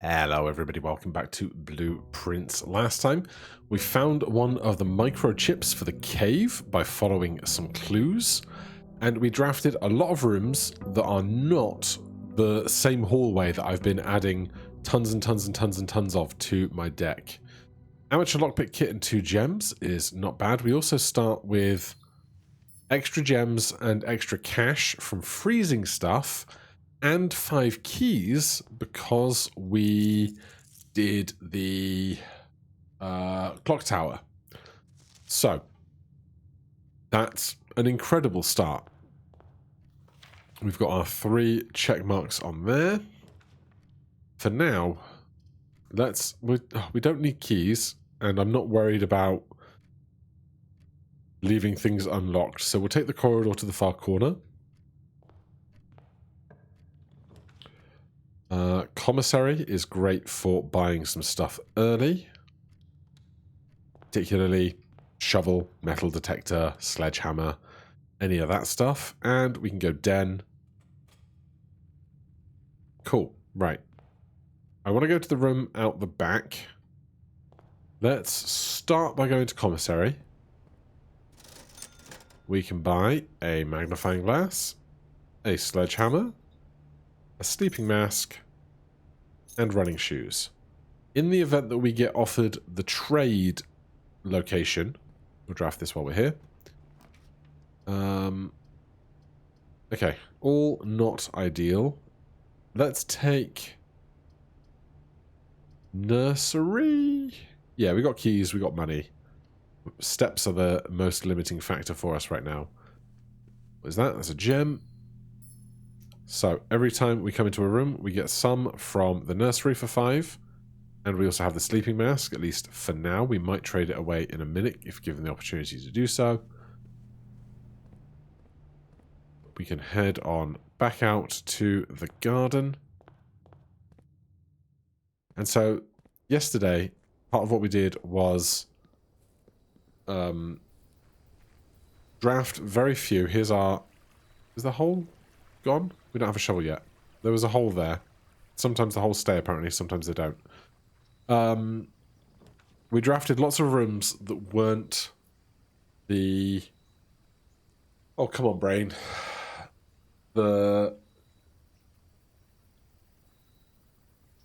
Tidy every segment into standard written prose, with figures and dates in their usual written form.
Hello everybody, welcome back to Blueprints. Last time we found one of the microchips for the cave by following some clues, and we drafted a lot of rooms that are not the same hallway that I've been adding tons and tons and tons and tons of to my deck. Amateur lockpick kit and 2 gems is not bad. We also start with extra gems and extra cash from freezing stuff, and 5 keys because we did the clock tower. So that's an incredible start. We've got our 3 check marks on there. For now, we don't need keys, and I'm not worried about leaving things unlocked. So we'll take the corridor to the far corner. Commissary is great for buying some stuff early, particularly shovel, metal detector, sledgehammer, any of that stuff. And we can go den. Cool, right. I want to go to the room out the back. Let's start by going to commissary. We can buy a magnifying glass, a sledgehammer, a sleeping mask, and running shoes. In the event that we get offered the trade location, we'll draft this while we're here. Okay, all not ideal. Let's take nursery. Yeah, we got keys, we got money. Steps are the most limiting factor for us right now. What is that? That's a gem. So every time we come into a room, we get some from the nursery for 5. And we also have the sleeping mask, at least for now. We might trade it away in a minute if given the opportunity to do so. We can head on back out to the garden. And so yesterday, part of what we did was draft very few. Here's our... Is the hole gone? We don't have a shovel yet. There was a hole there. Sometimes the holes stay, apparently. Sometimes they don't. We drafted lots of rooms that weren't the... Oh, come on, brain. The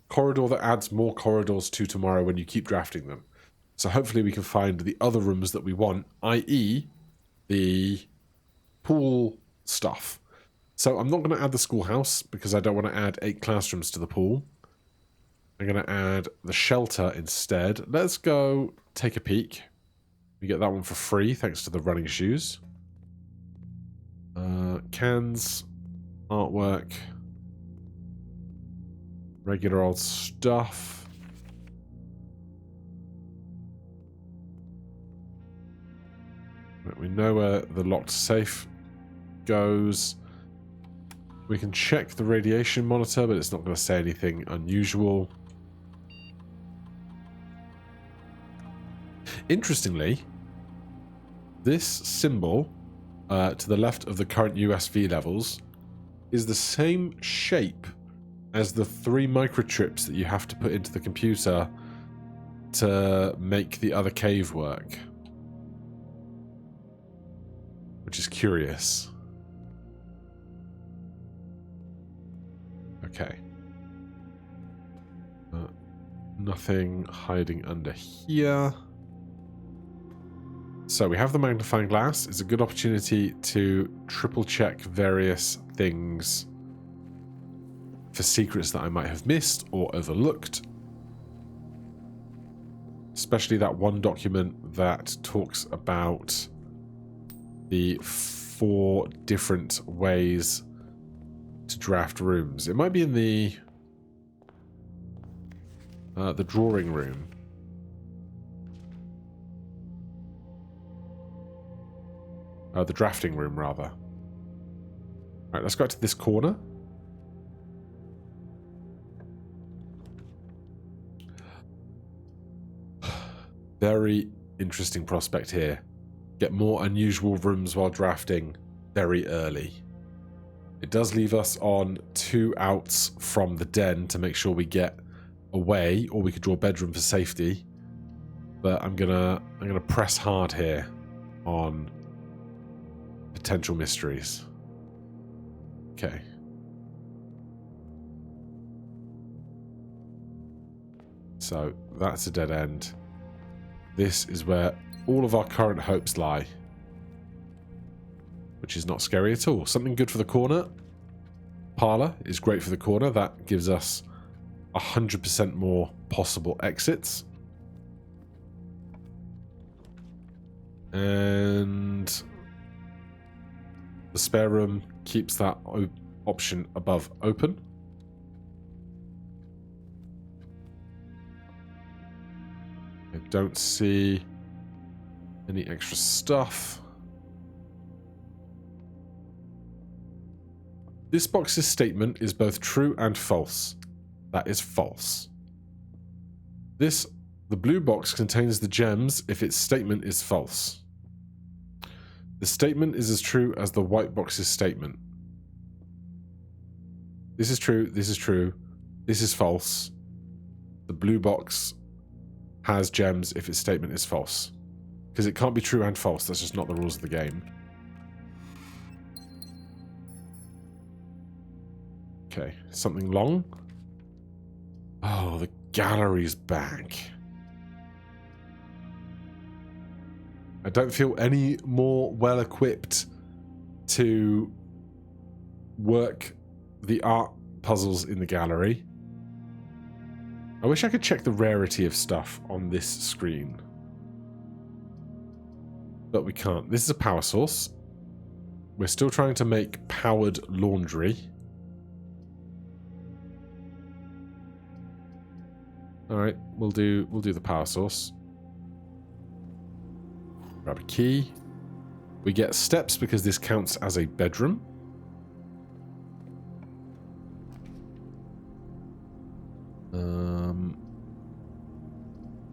corridor that adds more corridors to tomorrow when you keep drafting them. So hopefully we can find the other rooms that we want, i.e. the pool stuff. So I'm not going to add the schoolhouse because I don't want to add 8 classrooms to the pool. I'm going to add the shelter instead. Let's go take a peek. We get that one for free thanks to the running shoes. Cans, artwork, regular old stuff. We know where the locked safe goes. We can check the radiation monitor, but it's not going to say anything unusual. Interestingly, this symbol to the left of the current USV levels is the same shape as the 3 microchips that you have to put into the computer to make the other cave work. Which is curious. Okay. Nothing hiding under here. So we have the magnifying glass. It's a good opportunity to triple check various things for secrets that I might have missed or overlooked. Especially that one document that talks about the 4 different ways to draft rooms. It might be in the drawing room. The drafting room, rather. Right, let's go to this corner. Very interesting prospect here. Get more unusual rooms while drafting very early. It does leave us on 2 outs from the den to make sure we get away, or we could draw bedroom for safety. But I'm gonna press hard here on potential mysteries. Okay. So that's a dead end. This is where all of our current hopes lie, which is not scary at all. Something good for the corner. Parlor is great for the corner. That gives us 100% more possible exits. And the spare room keeps that option above open. I don't see any extra stuff. This box's statement is both true and false. That is false. The blue box contains the gems if its statement is false. The statement is as true as the white box's statement. This is true, this is true, this is false. The blue box has gems if its statement is false. Because it can't be true and false, that's just not the rules of the game. Okay, something long. Oh, the gallery's back. I don't feel any more well-equipped to work the art puzzles in the gallery. I wish I could check the rarity of stuff on this screen. But we can't. This is a power source. We're still trying to make powered laundry. Alright, we'll do the power source. Grab a key. We get steps because this counts as a bedroom.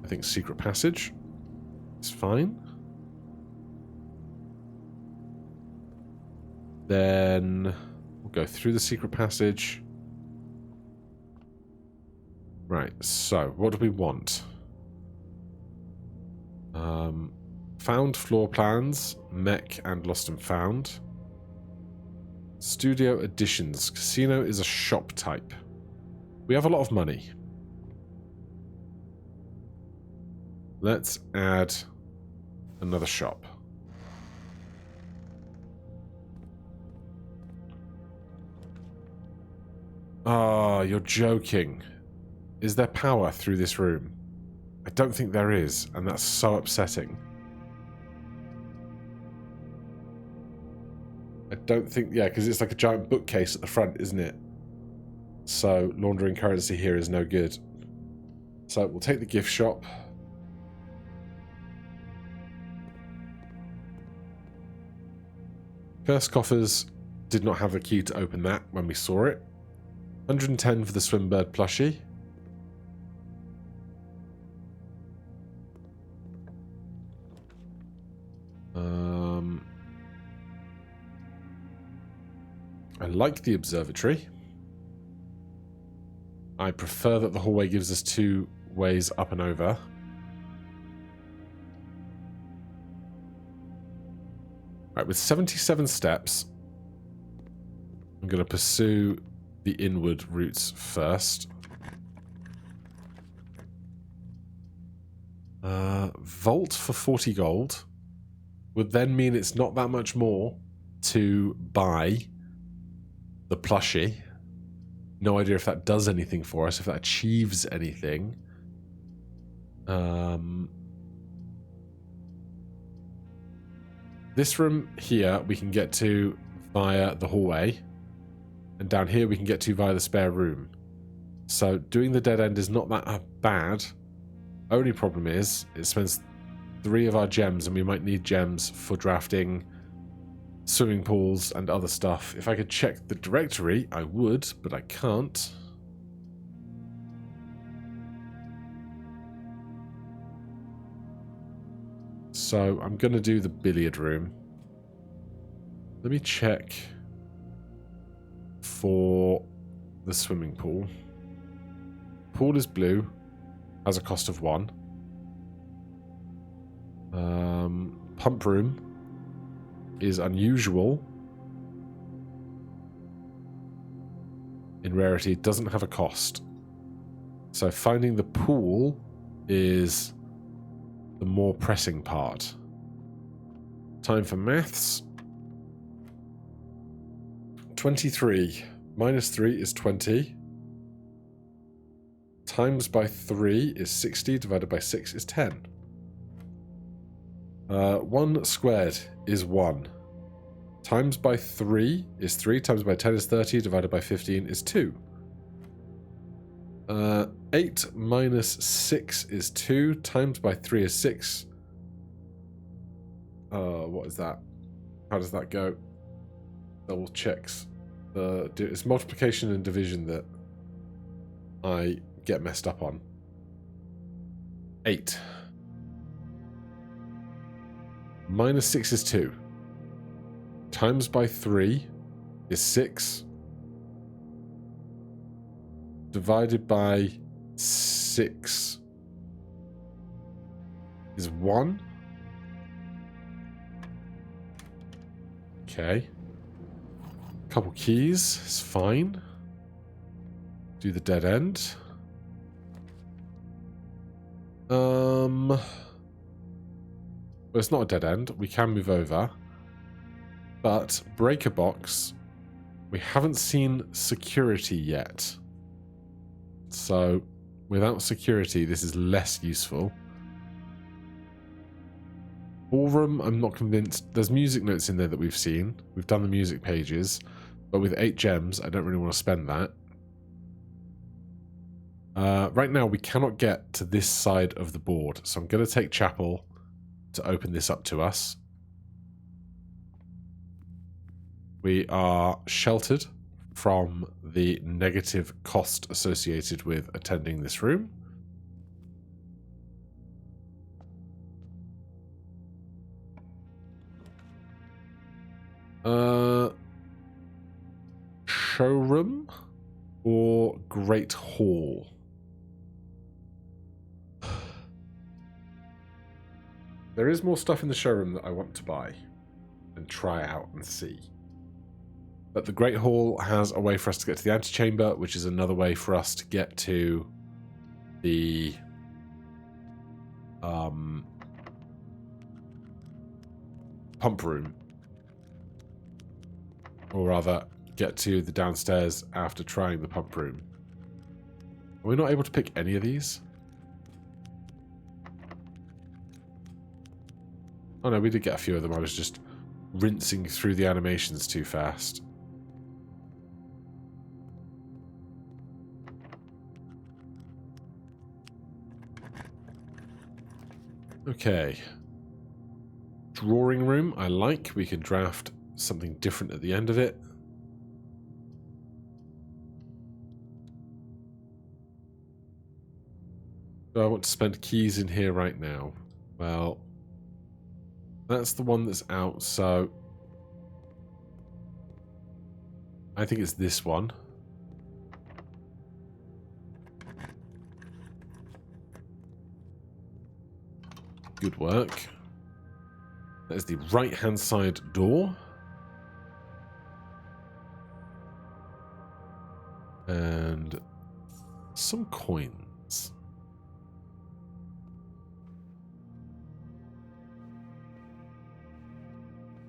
I think secret passage is fine. Then we'll go through the secret passage. Right, so what do we want? Found floor plans, mech and lost and found. Studio additions. Casino is a shop type. We have a lot of money. Let's add another shop. Oh, you're joking. Is there power through this room? I don't think there is, and that's so upsetting. I don't think... Yeah, because it's like a giant bookcase at the front, isn't it? So, laundering currency here is no good. So, we'll take the gift shop. Cursed coffers did not have a key to open that when we saw it. 110 for the Swimbird plushie. I like the observatory. I prefer that the hallway gives us 2 ways up and over. Right, with 77 steps, I'm going to pursue the inward routes first. Vault for 40 gold would then mean it's not that much more to buy the plushie. No idea if that does anything for us, if that achieves anything. This room here we can get to via the hallway, and down here we can get to via the spare room. So doing the dead end is not that bad. Only problem is it spends 3 of our gems, and we might need gems for drafting swimming pools and other stuff. If I could check the directory, I would, but I can't. So I'm going to do the billiard room. Let me check for the swimming pool. pool is blue, has a cost of 1. Pump room is unusual in rarity, doesn't have a cost. So finding the pool is the more pressing part. Time for maths. 23 minus 3 is 20. Times by 3 is 60, divided by 6 is 10. 1 squared is 1. Times by 3 is 3, times by 10 is 30, divided by 15 is 2. 8 minus 6 is 2, times by 3 is 6. What is that? How does that go? Double checks. It's multiplication and division that I get messed up on. 8. Minus 6 is 2. Times by 3 is 6. Divided by 6 is 1. Okay. Couple keys is fine. Do the dead end. Well, it's not a dead end. We can move over. But breaker box, we haven't seen security yet. So without security, this is less useful. Ballroom, I'm not convinced. There's music notes in there that we've seen. We've done the music pages. But with 8 gems, I don't really want to spend that. Right now, we cannot get to this side of the board. So I'm going to take Chapel to open this up to us. We are sheltered from the negative cost associated with attending this room. Showroom or Great Hall? There is more stuff in the showroom that I want to buy and try out and see. But the Great Hall has a way for us to get to the antechamber, which is another way for us to get to the pump room. Or rather, get to the downstairs after trying the pump room. Are we not able to pick any of these? Oh no, we did get a few of them. I was just rinsing through the animations too fast. Okay. Drawing room, I like. We can draft something different at the end of it. Do I want to spend keys in here right now? Well, that's the one that's out, so I think it's this one. Good work. That is the right-hand side door. And some coins.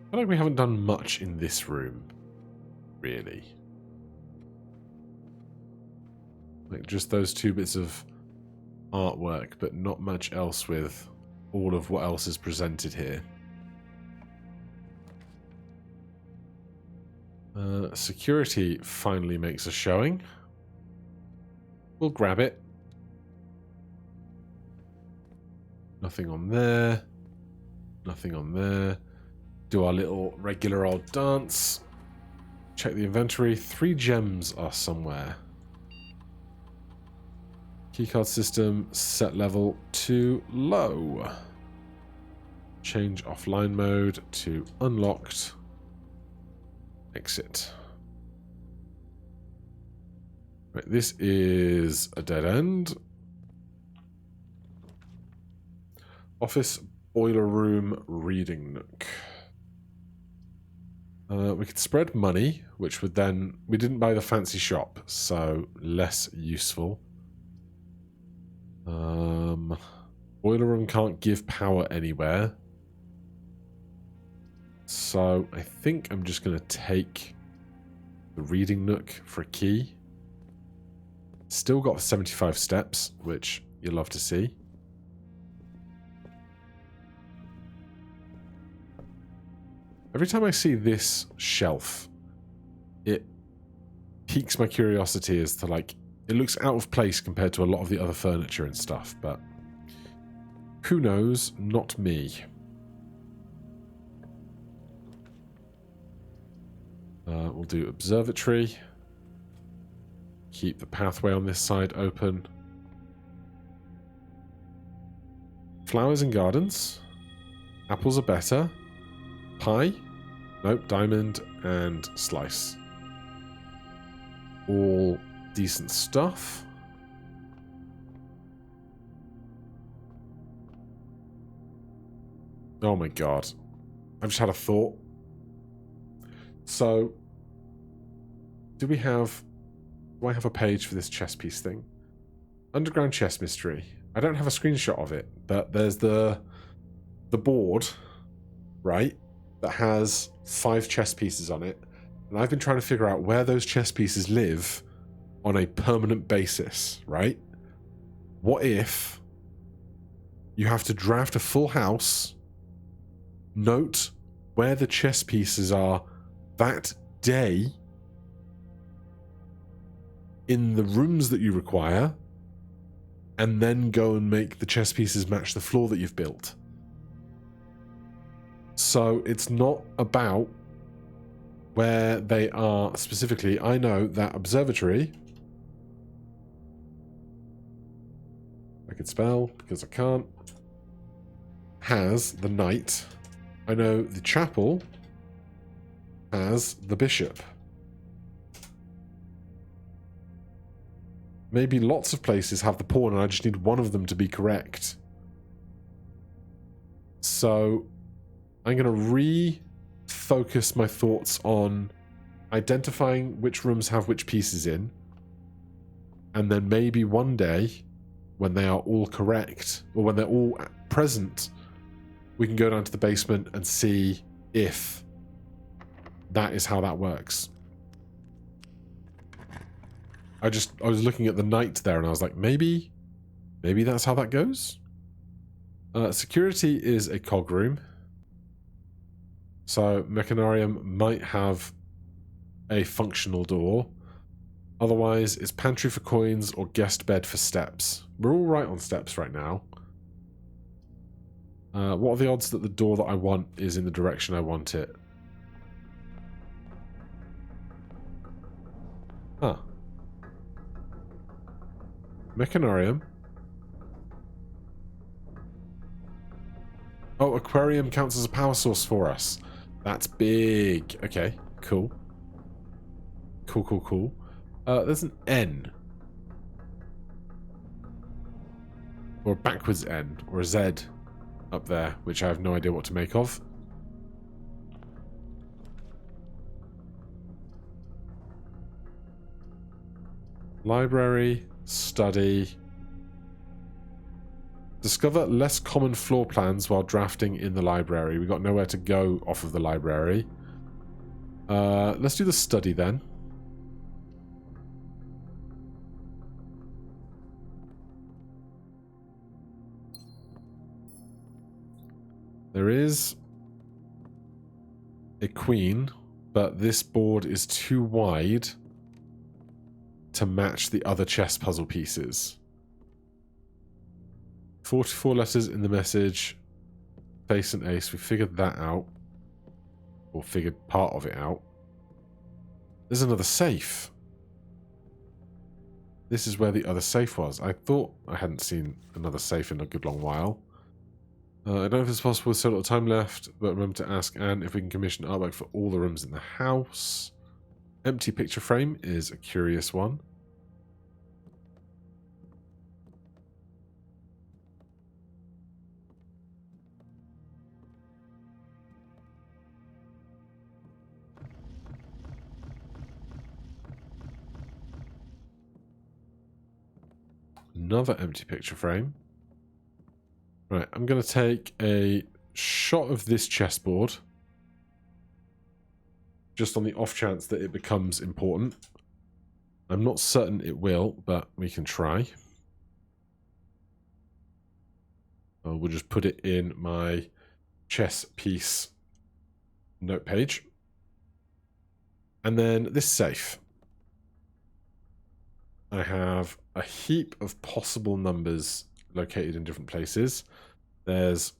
I feel like we haven't done much in this room, really. Like just those 2 bits of artwork, but not much else with all of what else is presented here. Security finally makes a showing. We'll grab it. Nothing on there. Nothing on there. Do our little regular old dance. Check the inventory. 3 gems are somewhere. Keycard system, set level to low. Change offline mode to unlocked. Exit. Right, this is a dead end. Office, boiler room, reading nook. We could spread money, which would then... We didn't buy the fancy shop, so less useful. Boiler room can't give power anywhere. So I think I'm just going to take the reading nook for a key. Still got 75 steps, which you'll love to see. Every time I see this shelf, it piques my curiosity as to, like, it looks out of place compared to a lot of the other furniture and stuff, but who knows? Not me. We'll do observatory. Keep the pathway on this side open. Flowers and gardens. Apples are better. Pie. Nope, diamond and slice. All decent stuff. Oh my god. I've just had a thought. So, do I have a page for this chess piece thing? Underground chess mystery. I don't have a screenshot of it, but there's the board, right, that has 5 chess pieces on it, and I've been trying to figure out where those chess pieces live on a permanent basis, right? What if you have to draft a full house, note where the chess pieces are that day in the rooms that you require, and then go and make the chess pieces match the floor that you've built? So it's not about where they are specifically. I know that observatory, I could spell because I can't, has the knight. I know the chapel has the bishop. Maybe lots of places have the pawn and I just need one of them to be correct. So I'm going to refocus my thoughts on identifying which rooms have which pieces in, and then maybe one day when they are all correct, or when they're all present, we can go down to the basement and see if that is how that works. I was looking at the knight there and I was like, maybe that's how that goes? Security is a cog room. So Mechanarium might have a functional door. Otherwise, it's pantry for coins or guest bed for steps. We're all right on steps right now. What are the odds that the door that I want is in the direction I want it? Huh. Mechanarium. Oh, aquarium counts as a power source for us. That's big. Okay, cool. Cool. There's an N. Or a backwards N. Or a Z up there, which I have no idea what to make of. Library, study. Discover less common floor plans while drafting in the library. We got nowhere to go off of the library. Let's do the study then. There is a queen, but this board is too wide to match the other chess puzzle pieces. 44 letters in the message. Face and ace. We figured that out. Or figured part of it out. There's another safe. This is where the other safe was. I thought I hadn't seen another safe in a good long while. I don't know if it's possible with so little time left, but remember to ask Anne if we can commission artwork for all the rooms in the house. Empty picture frame is a curious one. another empty picture frame. Right, I'm going to take a shot of this chessboard. Just on the off chance that it becomes important. I'm not certain it will, but we can try. We'll just put it in my chess piece note page. And then this safe. I have a heap of possible numbers located in different places. There's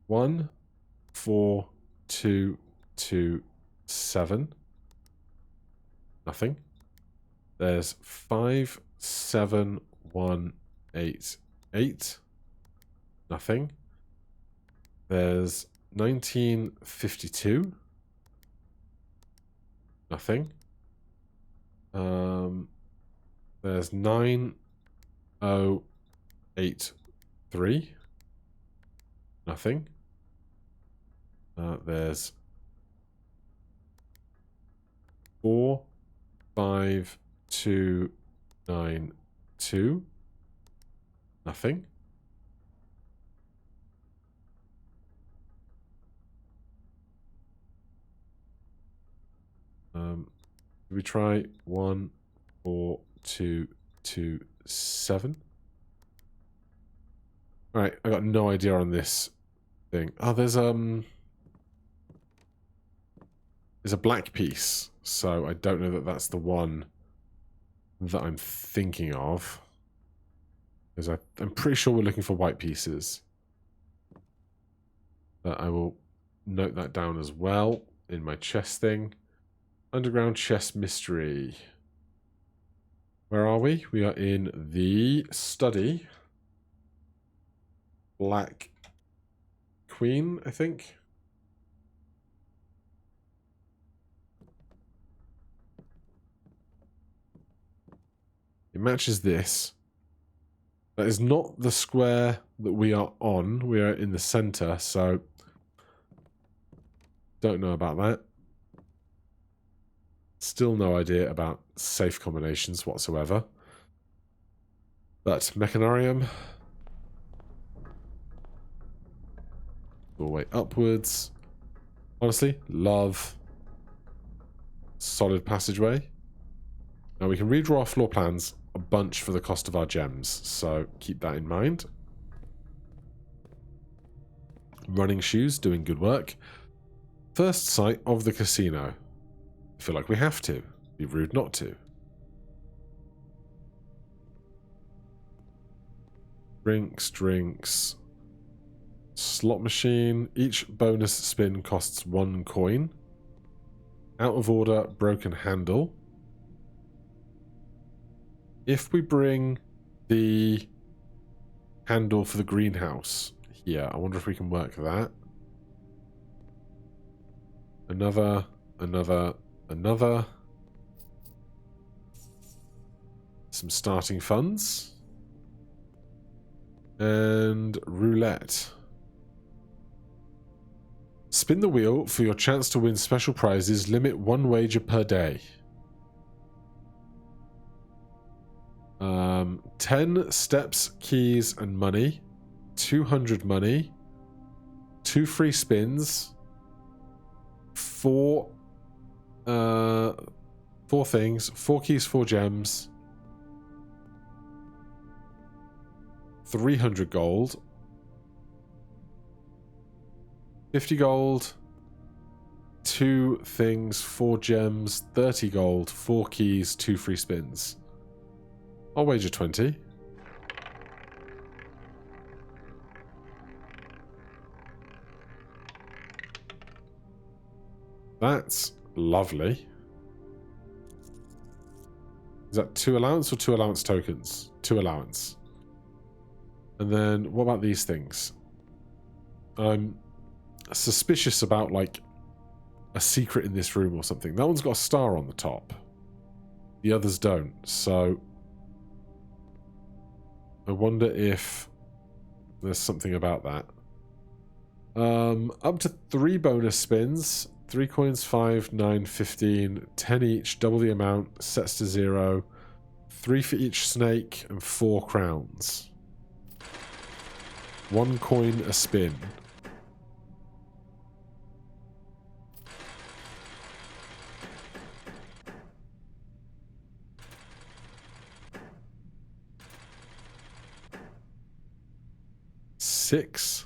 1, 4, 2, 2, 7. Nothing. There's 5, 7, 1, 8, 8. Nothing. There's 1952. Nothing. There's 9083. Nothing. There's 4, 5, 2, 9, 2. Nothing. We try 1, 4, 2, 2, 7. All right, I got no idea on this thing. Oh, there's a black piece, so I don't know that that's the one that I'm thinking of. Because I'm pretty sure we're looking for white pieces. But I will note that down as well in my chess thing. Underground chess mystery. Where are we? We are in the study. Black queen, I think. It matches this. That is not the square that we are on. We are in the center, so don't know about that. Still no idea about safe combinations whatsoever. But Mechanarium. Doorway upwards. Honestly, love solid passageway. Now we can redraw our floor plans a bunch for the cost of our gems, so keep that in mind. Running shoes, doing good work. First sight of the casino. I feel like we have to. Be rude not to. Drinks. Slot machine. Each bonus spin costs 1 coin. Out of order, broken handle. If we bring the handle for the greenhouse here, I wonder if we can work that. Another. Some starting funds. And roulette. Spin the wheel for your chance to win special prizes. Limit 1 wager per day. 10 steps, keys, and money. 200 money. 2 free spins. 4 things. 4 keys, 4 gems. 300 gold. 50 gold. 2 things, 4 gems, 30 gold, 4 keys, 2 free spins. I'll wager 20. That's lovely. Is that 2 allowance or 2 allowance tokens? 2 allowance. And then what about these things? I'm suspicious about like a secret in this room or something. That one's got a star on the top. The others don't. So I wonder if there's something about that. Up to 3 bonus spins. 3 coins, 5, 9, 15, 10 each, double the amount, sets to 0. 3 for each snake and 4 crowns. 1 coin a spin. Six.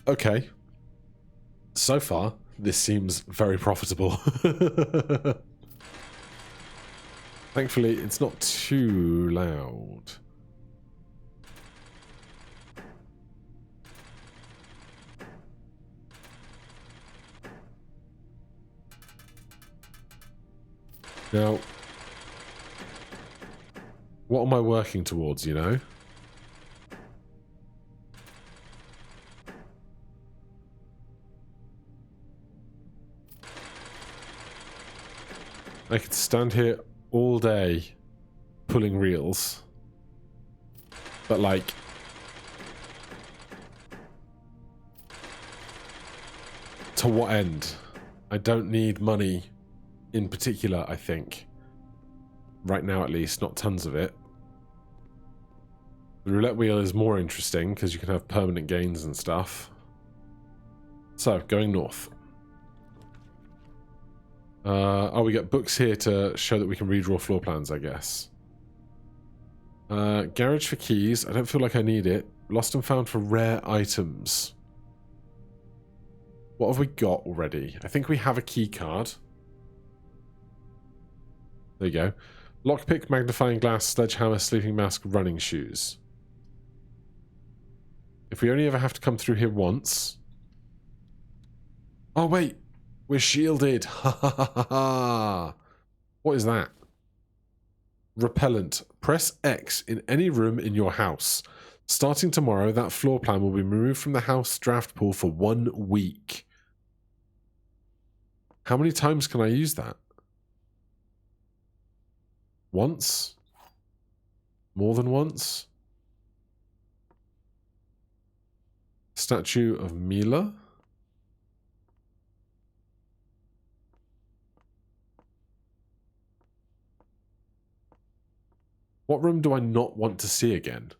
Okay. So far, this seems very profitable. Thankfully, it's not too loud. Now, what am I working towards, you know? I could stand here all day pulling reels, but like, to what end? I don't need money in particular, I think. Right now, at least, not tons of it. The roulette wheel is more interesting because you can have permanent gains and stuff. So, going north. Oh, we get books here to show that we can redraw floor plans, I guess. Garage for keys. I don't feel like I need it. Lost and found for rare items. What have we got already? I think we have a key card. There you go. Lockpick, magnifying glass, sledgehammer, sleeping mask, running shoes. If we only ever have to come through here once... Oh, wait. We're shielded. Ha ha ha ha ha. What is that? Repellent. Press X in any room in your house. Starting tomorrow, that floor plan will be removed from the house draft pool for 1 week. How many times can I use that? Once? More than once? Statue of Mila? What room do I not want to see again?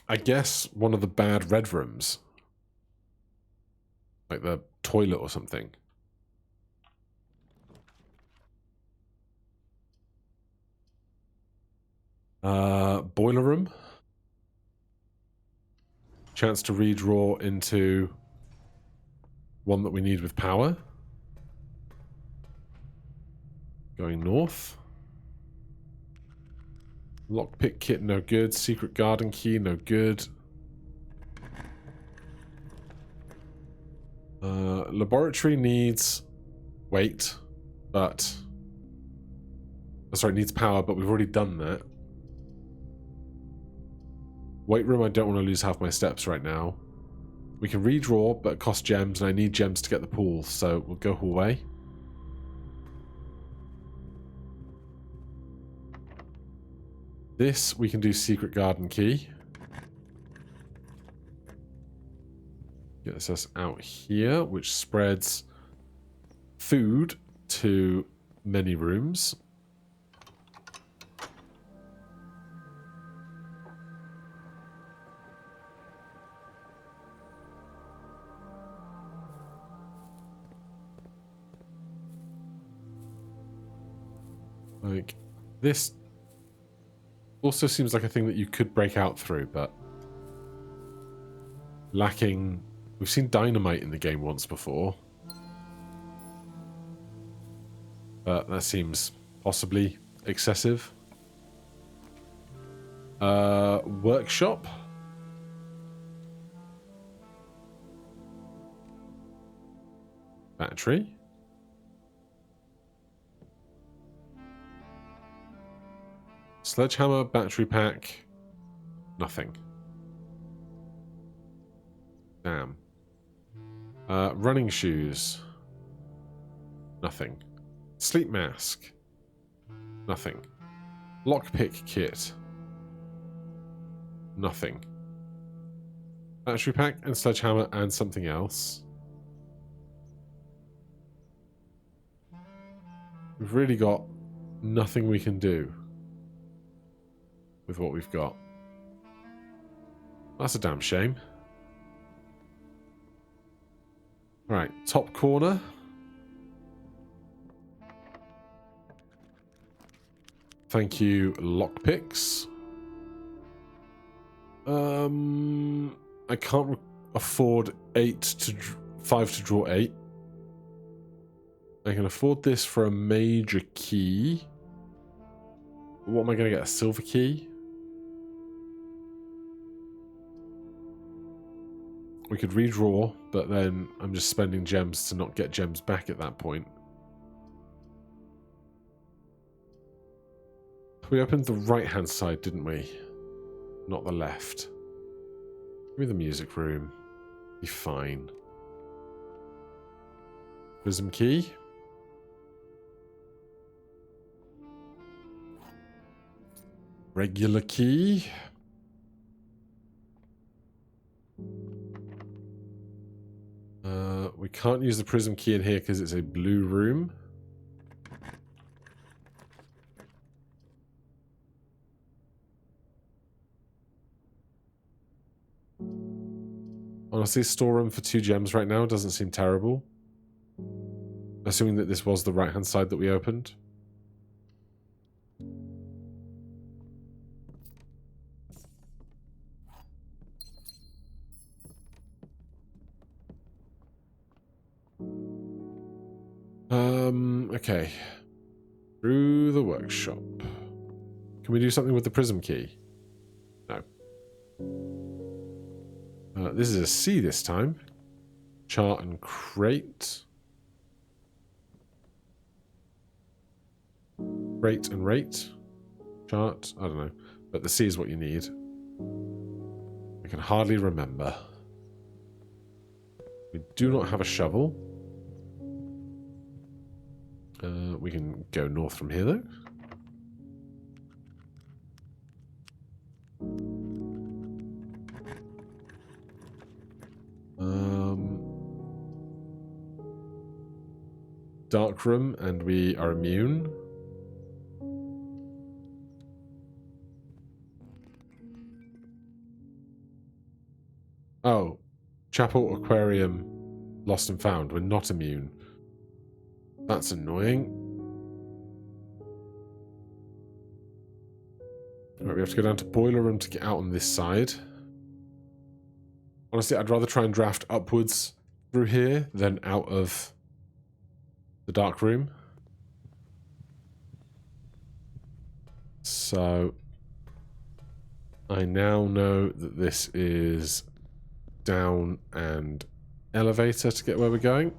I guess one of the bad red rooms. Like the toilet or something. Boiler room. Chance to redraw into one that we need with power. Going north. Lockpick kit, no good. Secret garden key, no good. Laboratory needs weight, but... Oh, sorry, needs power, but we've already done that. Weight room, I don't want to lose half my steps right now. We can redraw, but it costs gems, and I need gems to get the pool, so we'll go away. This, we can do secret garden key. Get us out here, which spreads food to many rooms. Like, this also seems like a thing that you could break out through, but lacking... We've seen dynamite in the game once before. But that seems possibly excessive. Workshop. Battery. Sledgehammer, battery pack. Nothing. Damn. Running shoes. Nothing. Sleep mask. Nothing. Lockpick kit. Nothing. Battery pack and sledgehammer and something else. We've really got nothing we can do with what we've got. That's a damn shame. Right, top corner. Thank you, lockpicks. I can't afford 5 to draw 8. I can afford this for a major key. What am I going to get? A silver key? We could redraw, but then I'm just spending gems to not get gems back at that point. We opened the right-hand side, didn't we? Not the left. Give me the music room. Be fine. Prism key. Regular key. We can't use the prism key in here because it's a blue room. Honestly, storeroom for 2 gems right now doesn't seem terrible. Assuming that this was the right-hand side that we opened. Okay. Through the workshop. Can we do something with the prism key? No. This is a C this time. Chart and crate. Crate and rate. Chart. I don't know. But the C is what you need. I can hardly remember. We do not have a shovel. We can go north from here, though. Dark room, and we are immune. Oh, Chapel Aquarium, lost and found. We're not immune. That's annoying. Right, we have to go down to boiler room to get out on this side. Honestly, I'd rather try and draft upwards through here than out of the dark room. So I now know that this is down and elevator to get where we're going.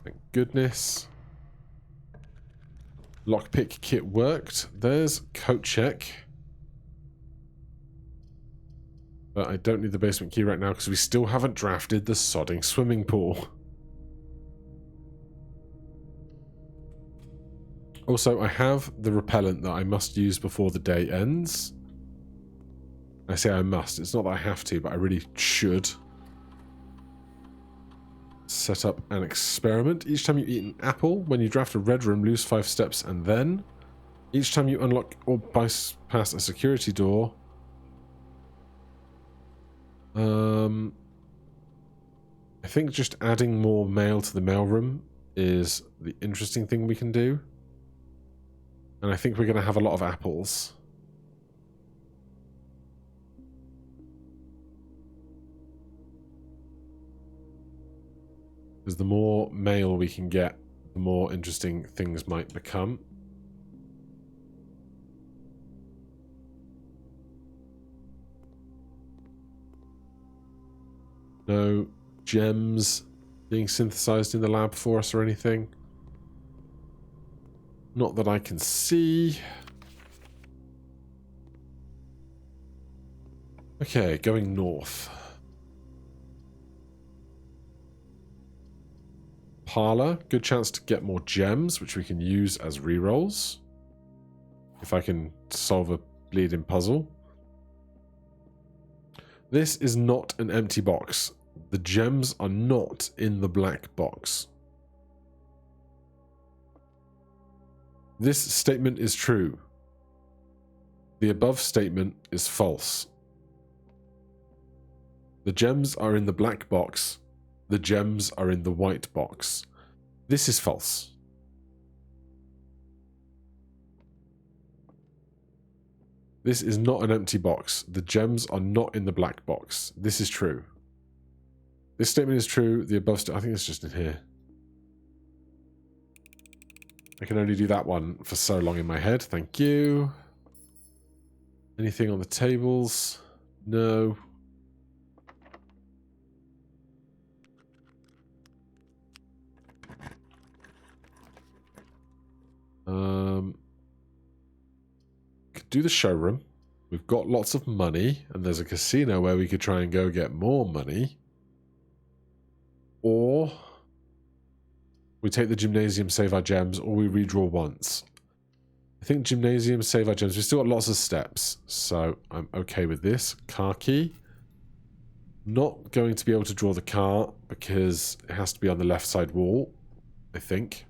Thank goodness. Lockpick kit worked. There's coat check. But I don't need the basement key right now because we still haven't drafted the sodding swimming pool. Also, I have the repellent that I must use before the day ends. I say I must. It's not that I have to, but I really should. Set up an experiment. Each time you eat an apple, when you draft a red room, lose 5 steps, and then each time you unlock or bypass a security door, I think just adding more mail to the mailroom is the interesting thing we can do. And I think we're going to have a lot of apples. Because the more mail we can get, the more interesting things might become. No gems being synthesized in the lab for us or anything. Not that I can see. Okay, going north. Parlor, good chance to get more gems, which we can use as rerolls. If I can solve a bleeding puzzle. This is not an empty box. The gems are not in the black box. This statement is true. The above statement is false. The gems are in the black box. The gems are in the white box. This is false. This is not an empty box. The gems are not in the black box. This is true. This statement is true. The above statement, I think it's just in here. I can only do that one for so long in my head. Thank you. Anything on the tables? No. Could do the showroom. We've got lots of money, and there's a casino where we could try and go get more money. Or we take the gymnasium, save our gems, or we redraw once. I think gymnasium, save our gems. We've still got lots of steps, so I'm okay with this. Car key. Not going to be able to draw the car because it has to be on the left side wall, I think.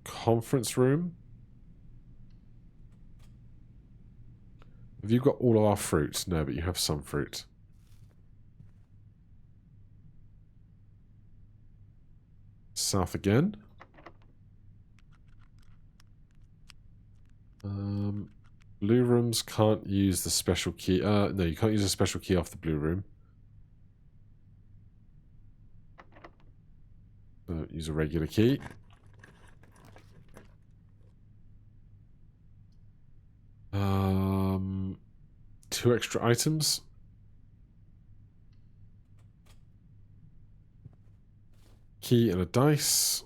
Conference room. Have you got all of our fruit? No, but you have some fruit. South again. Blue rooms can't use the special key. No, you can't use a special key off the blue room. Use a regular key. Two extra items. Key and a dice.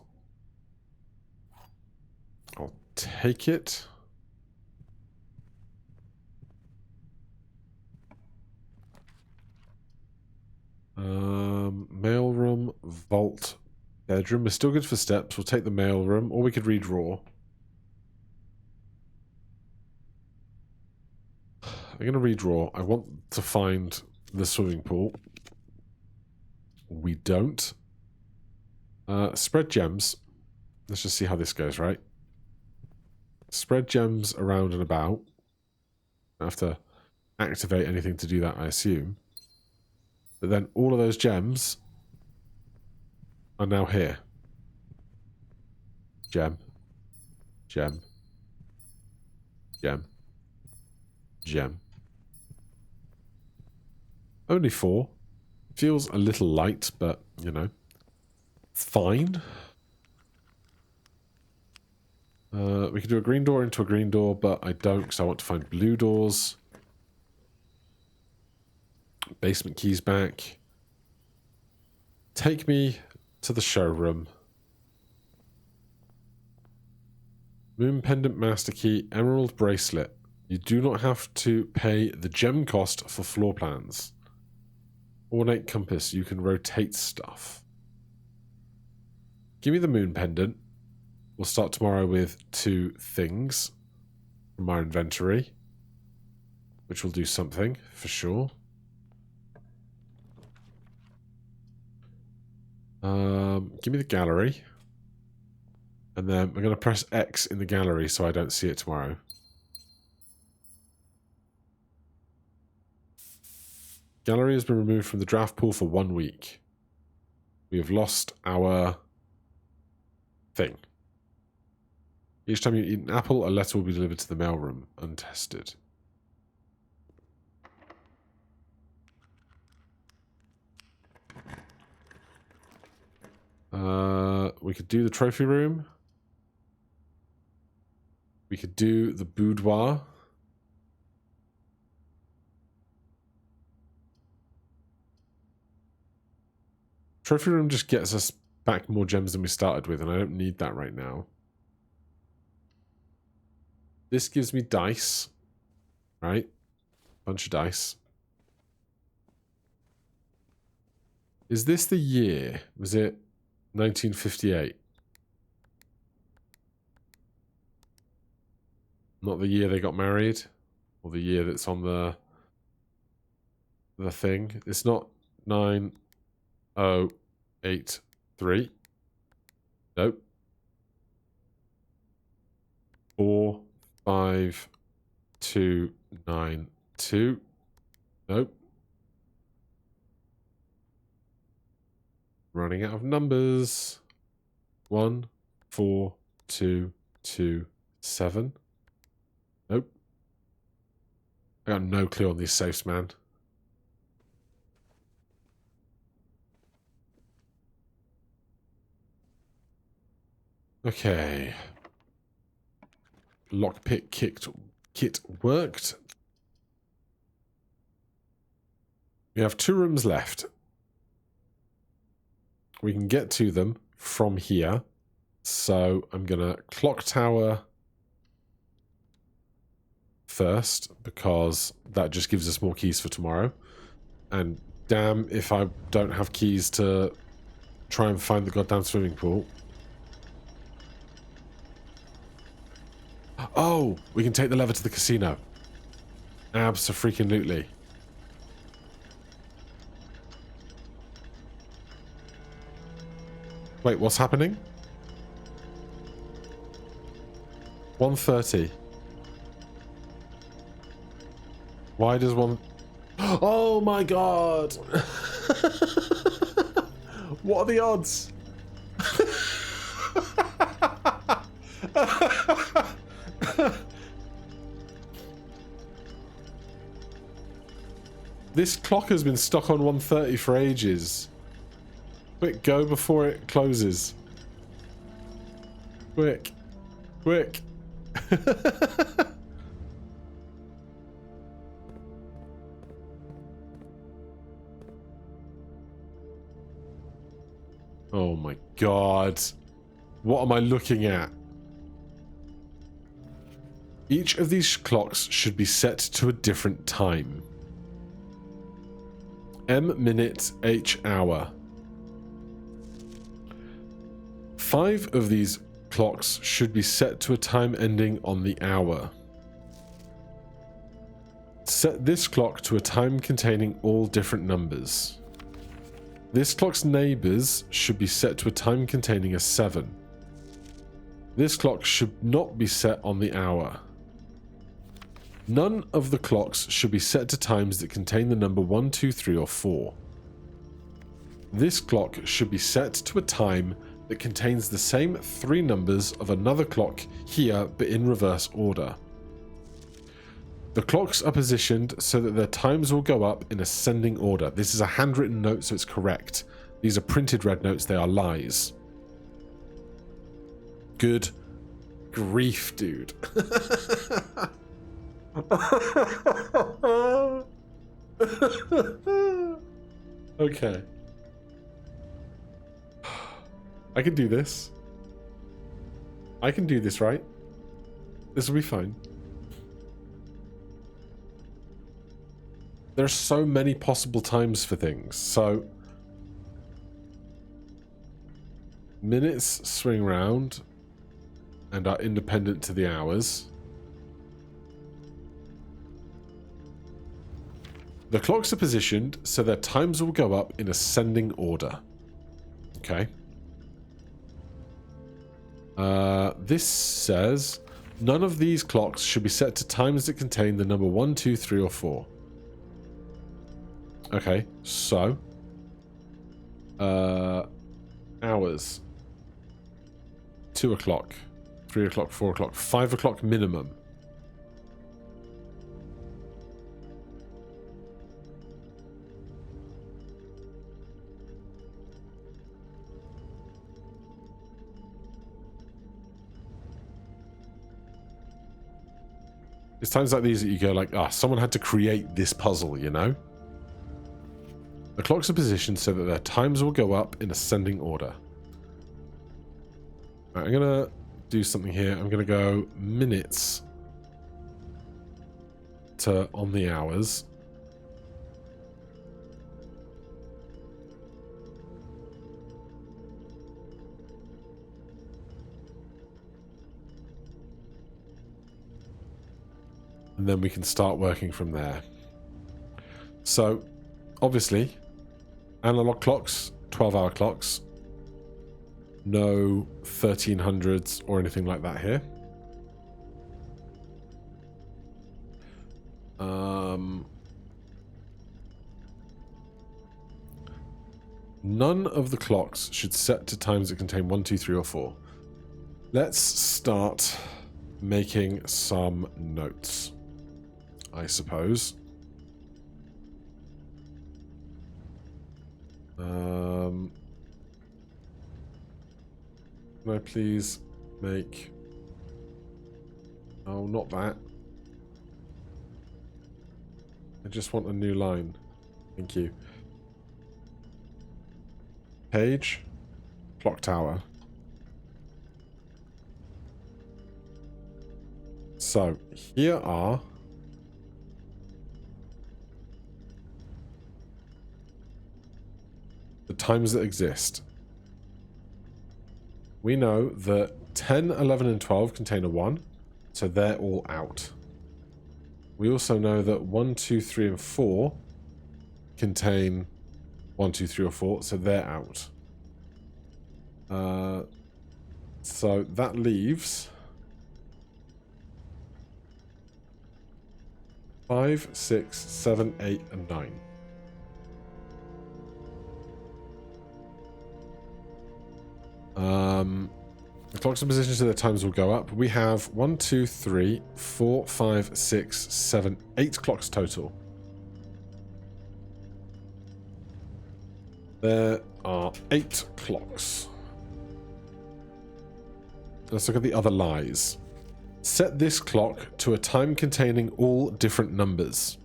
I'll take it. Mailroom, vault, bedroom. We're still good for steps. We'll take the mailroom, or we could redraw. I'm going to redraw. I want to find the swimming pool. We don't. Spread gems. Let's just see how this goes, right? Spread gems around and about. I have to activate anything to do that, I assume. But then all of those gems are now here. Gem. Gem. Gem. Gem. Only 4. Feels a little light, but, you know, it's fine. We could do a green door into a green door, but I don't because I want to find blue doors. Basement keys back. Take me to the showroom. Moon pendant master key, emerald bracelet. You do not have to pay the gem cost for floor plans. Ornate compass. You can rotate stuff. Give me the moon pendant. We'll start tomorrow with 2 things from our inventory, which will do something for sure. Give me the gallery. And then we're going to press X in the gallery so I don't see it tomorrow. Gallery has been removed from the draft pool for 1 week. We have lost our thing. Each time you eat an apple, a letter will be delivered to the mailroom, untested. We could do the trophy room. We could do the boudoir. Trophy room just gets us back more gems than we started with, and I don't need that right now. This gives me dice, right? Bunch of dice. Is this the year? Was it 1958? Not the year they got married, or the year that's on the thing. It's not 9083. Nope. 45292. Nope. Running out of numbers. 14227. Nope. I got no clue on these safes, man. Okay. Lockpick kit worked. We have 2 rooms left. We can get to them from here. So I'm going to clock tower first, because that just gives us more keys for tomorrow. And damn if I don't have keys to try and find the goddamn swimming pool. Oh, we can take the lever to the casino. Abso-freaking-lutely. Wait, what's happening? 1:30. Why does one... Oh my god! What are the odds? This clock has been stuck on 1:30 for ages. Quick, go before it closes. Quick. Quick. Oh my god. What am I looking at? Each of these clocks should be set to a different time. M minute, H hour. 5 of these clocks should be set to a time ending on the hour. Set this clock to a time containing all different numbers. This clock's neighbors should be set to a time containing a 7. This clock should not be set on the hour. None of the clocks should be set to times that contain the number 1, 2, 3, or 4. This clock should be set to a time that contains the same 3 numbers of another clock here, but in reverse order. The clocks are positioned so that their times will go up in ascending order. This is a handwritten note, so it's correct. These are printed red notes, they are lies. Good grief, dude. Okay. I can do this. I can do this, right? This will be fine. There are so many possible times for things. So minutes swing round and are independent to the hours. The clocks are positioned so their times will go up in ascending order. Okay. This says none of these clocks should be set to times that contain the number 1, 2, 3, or 4. Okay, so hours. 2 o'clock, 3 o'clock, 4 o'clock, 5 o'clock minimum. It's times like these that you go like, ah, someone had to create this puzzle, you know? The clocks are positioned so that their times will go up in ascending order. Right, I'm going to do something here. I'm going to go minutes to on the hours. And then we can start working from there. So, obviously, analog clocks, 12-hour clocks. No 1300s or anything like that here. None of the clocks should set to times that contain 1, 2, 3, or 4. Let's start making some notes, I suppose. Can I please make... Oh, not that. I just want a new line. Thank you. Page, clock tower. So, here are the times that exist. We know that 10, 11, and 12 contain a 1, so they're all out. We also know that 1, 2, 3, and 4 contain 1, 2, 3, or 4, so they're out. So that leaves 5, 6, 7, 8, and 9. The clocks in position so their times will go up. We have 1, 2, 3, 4, 5, 6, 7, 8 clocks total. There are 8 clocks. Let's look at the other lies. Set this clock to a time containing all different numbers.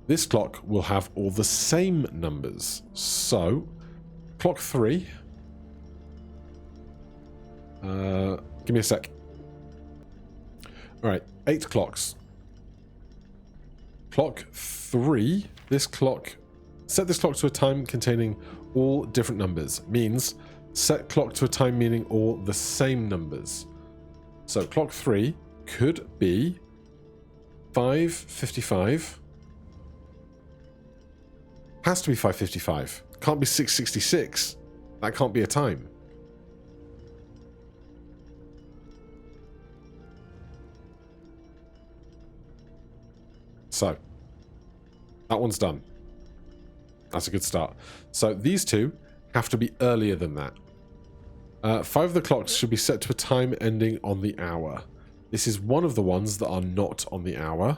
This clock will have all the same numbers. So, clock 3. Give me a sec. Alright, 8 clocks. Clock 3. This clock... Set this clock to a time containing all different numbers. Means set clock to a time meaning all the same numbers. So clock 3 could be 5:55. Has to be 5:55. Can't be 6:66. That can't be a time. So that one's done. That's a good start. So these two have to be earlier than that. 5 of the clocks should be set to a time ending on the hour. This is one of the ones that are not on the hour.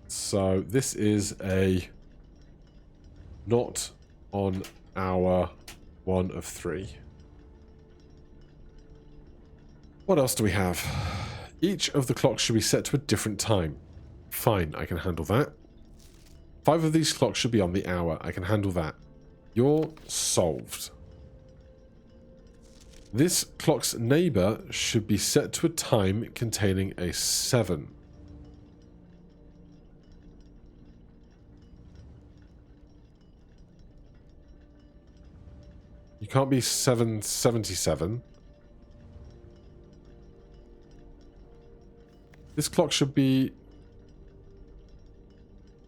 So this is a not on hour 1 of 3. What else do we have? Each of the clocks should be set to a different time. Fine, I can handle that. 5 of these clocks should be on the hour. I can handle that. You're solved. This clock's neighbor should be set to a time containing a 7. You can't be 777. This clock should be...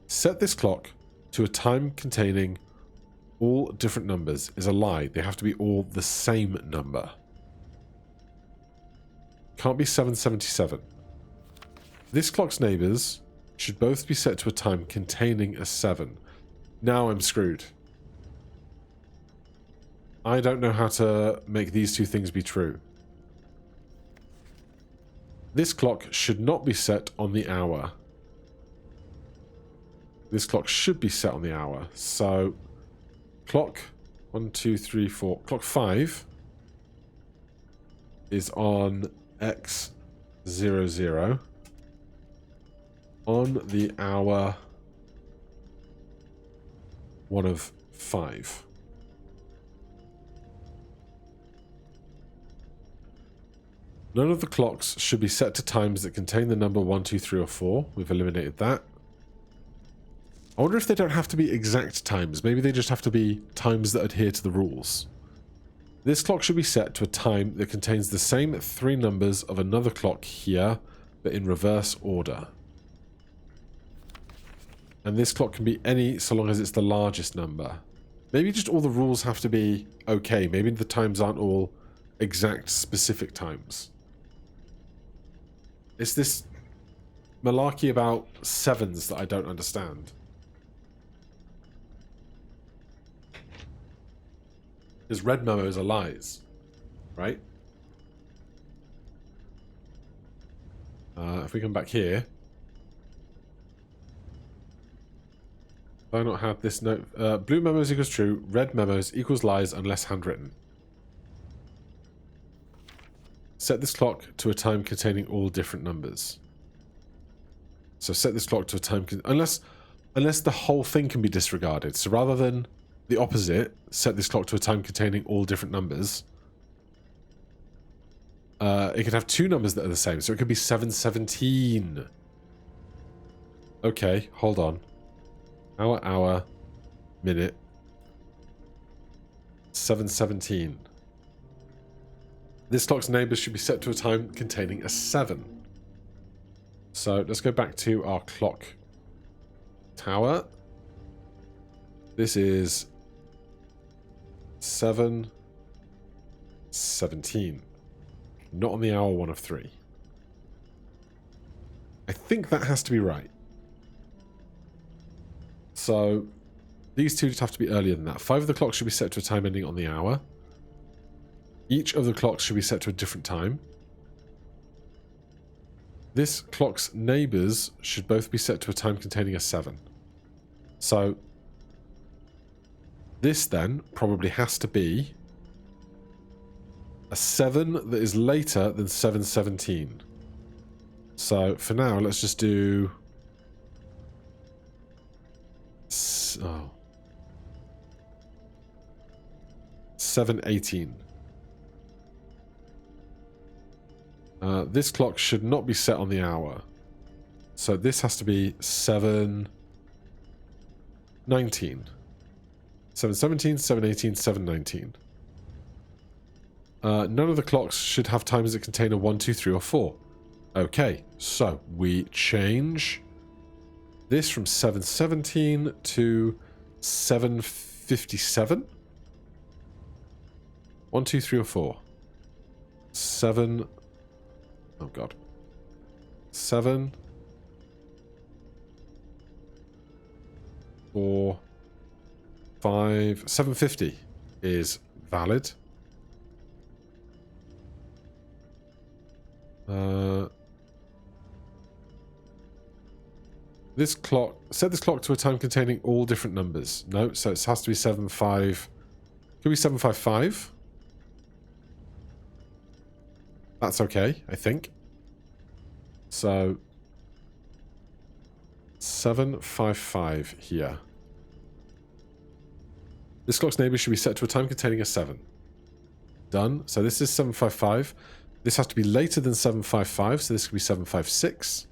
Set this clock to a time containing all different numbers is a lie. They have to be all the same number. Can't be 777. This clock's neighbors should both be set to a time containing a 7. Now I'm screwed. I don't know how to make these two things be true. This clock should not be set on the hour. This clock should be set on the hour. So, clock 1, 2, 3, 4. Clock 5 is on X00 on the hour 1 of 5. None of the clocks should be set to times that contain the number 1, 2, 3, or 4. We've eliminated that. I wonder if they don't have to be exact times. Maybe they just have to be times that adhere to the rules. This clock should be set to a time that contains the same 3 numbers of another clock here, but in reverse order. And this clock can be any so long as it's the largest number. Maybe just all the rules have to be okay. Maybe the times aren't all exact specific times. It's this malarkey about sevens that I don't understand. Because red memos are lies, right? If we come back here, have I not had this note? Blue memos equals true, red memos equals lies unless handwritten. Set this clock to a time containing all different numbers. So set this clock to a time unless the whole thing can be disregarded. So rather than the opposite, set this clock to a time containing all different numbers. It could have 2 numbers that are the same, so it could be 717. Okay, hold on. Hour, minute. 717. This clock's neighbours should be set to a time containing a 7. So let's go back to our clock tower. This is 7:17. Not on the hour one of 3. I think that has to be right. So these two just have to be earlier than that. 5 of the clocks should be set to a time ending on the hour. Each of the clocks should be set to a different time. This clock's neighbours should both be set to a time containing a 7. So this then probably has to be a 7 that is later than 7:17. So for now, let's just do... Oh. 7:18. This clock should not be set on the hour. So this has to be 7:19. 7:17, 7:18, 7:19. None of the clocks should have times that contain a 1, 2, 3, or 4. Okay, so we change this from 7:17 to 7:57. 1, 2, 3, or 4. 7. Oh god. 7. 4. 5. 7:50 is valid. This clock, set this clock to a time containing all different numbers. No, so it has to be 7:5. Could be 7:55. That's okay, I think. So 7:55 here. This clock's neighbour should be set to a time containing a 7. Done. So this is 7:55. This has to be later than 7:55, so this could be 7:56.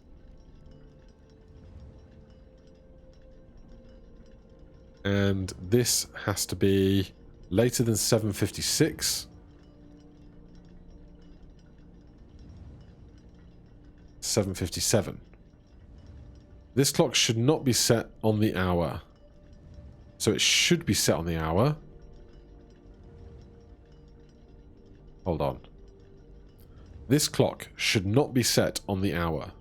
And this has to be later than 7:56. 7:57. This clock should not be set on the hour. So it should be set on the hour. Hold on. This clock should not be set on the hour.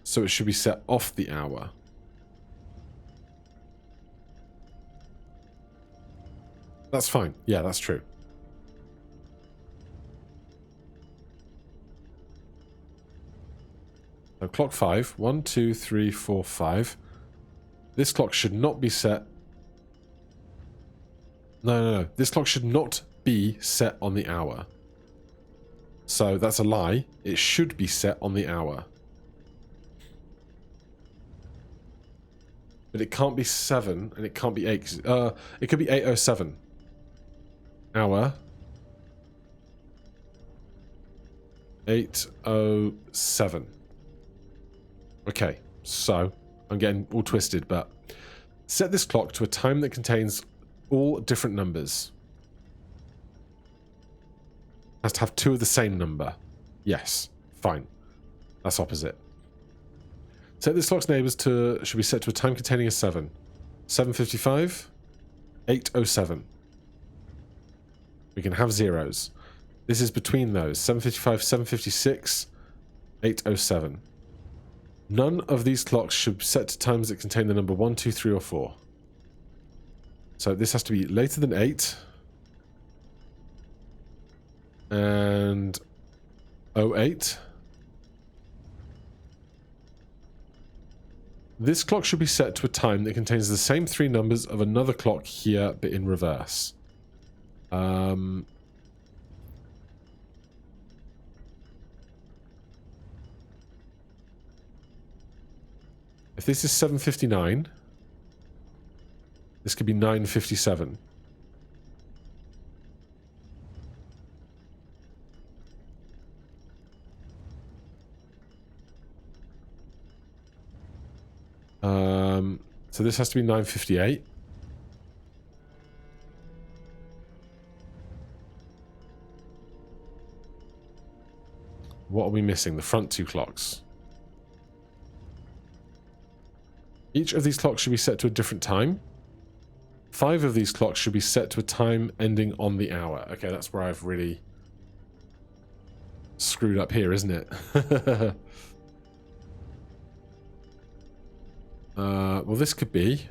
So it should be set off the hour. That's fine. Yeah, that's true. So clock 5. 1, 2, 3, 4, 5. This clock should not be set... No. This clock should not be set on the hour. So that's a lie. It should be set on the hour. But it can't be 7 and it can't be 8. It could be 8:07. Hour. 8:07. Okay, so I'm getting all twisted, but set this clock to a time that contains all different numbers. Has to have two of the same number. Yes. Fine. That's opposite. Set this clock's neighbors to... should be set to a time containing a 7. 7:55. 8:07. We can have zeros. This is between those. 7:55, 7:56, 8:07. None of these clocks should be set to times that contain the number 1, 2, 3, or 4. So this has to be later than 8. And 08. This clock should be set to a time that contains the same three numbers of another clock here, but in reverse. If this is 7:59, this could be 9:57. So this has to be 9:58. What are we missing? The front two clocks. Each of these clocks should be set to a different time. 5 of these clocks should be set to a time ending on the hour. Okay, that's where I've really screwed up here, isn't it? Well, this could be...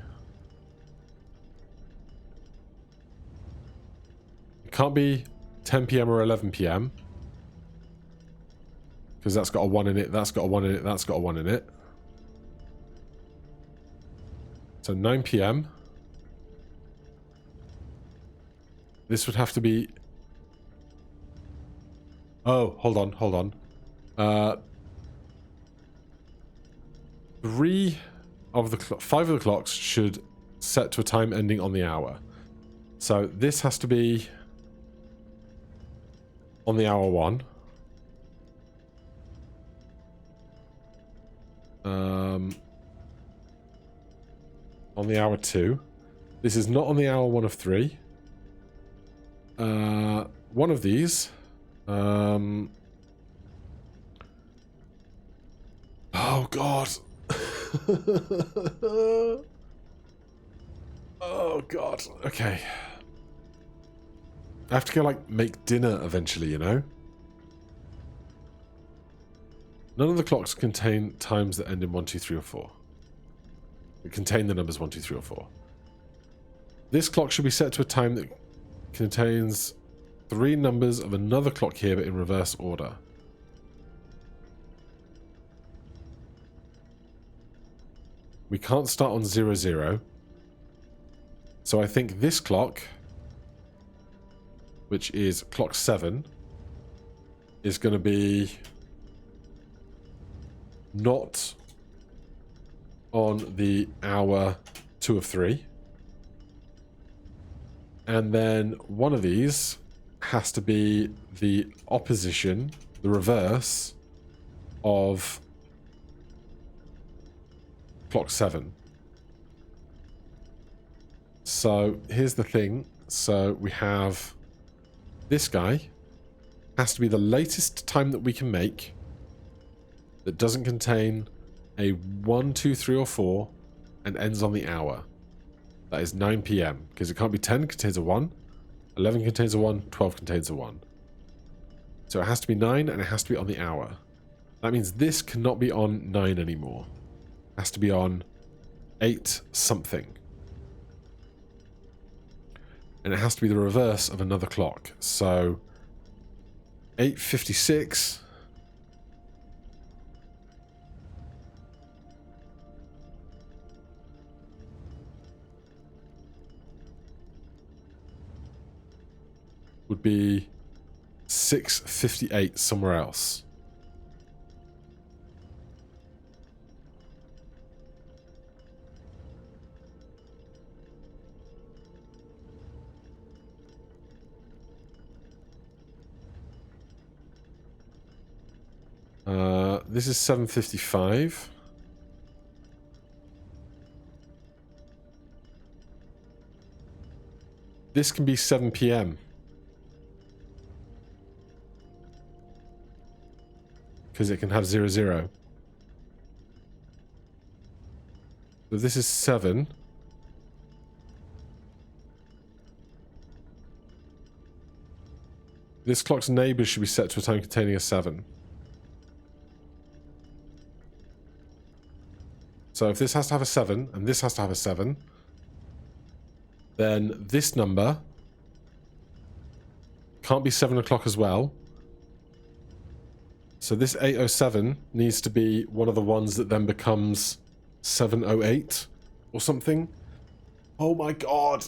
It can't be 10 PM or 11 PM. Because that's got a 1 in it, that's got a 1 in it, that's got a 1 in it. So 9 PM. This would have to be... Oh, hold on, hold on. 5 of the clocks should set to a time ending on the hour. So this has to be on the hour 1. On the hour 2. This is not on the hour 1 of 3. One of these. Oh god. Oh god. Okay. I have to go like make dinner eventually, you know? None of the clocks contain times that end in 1, 2, 3, or 4. They contain the numbers 1, 2, 3, or 4. This clock should be set to a time that contains 3 numbers of another clock here, but in reverse order. We can't start on 0, 0. So I think this clock, which is clock 7, is going to be not on the hour 2 of 3. And then one of these has to be the opposition, the reverse of clock 7. So here's the thing. So we have this guy has to be the latest time that we can make that doesn't contain a 1, 2, 3, or 4 and ends on the hour. That is 9 PM, because it can't be 10 contains a 1, 11 contains a 1, 12 contains a 1. So it has to be 9 and it has to be on the hour. That means this cannot be on 9 anymore. It has to be on 8 something. And it has to be the reverse of another clock. So 8:56 would be 6:58 somewhere else. This is 7:55. This can be 7 PM. because it can have 0, 0. So this is 7. This clock's neighbours should be set to a time containing a 7. So if this has to have a 7, and this has to have a 7, then this number can't be 7 o'clock as well. So this 807 needs to be one of the ones that then becomes 708 or something. Oh my god.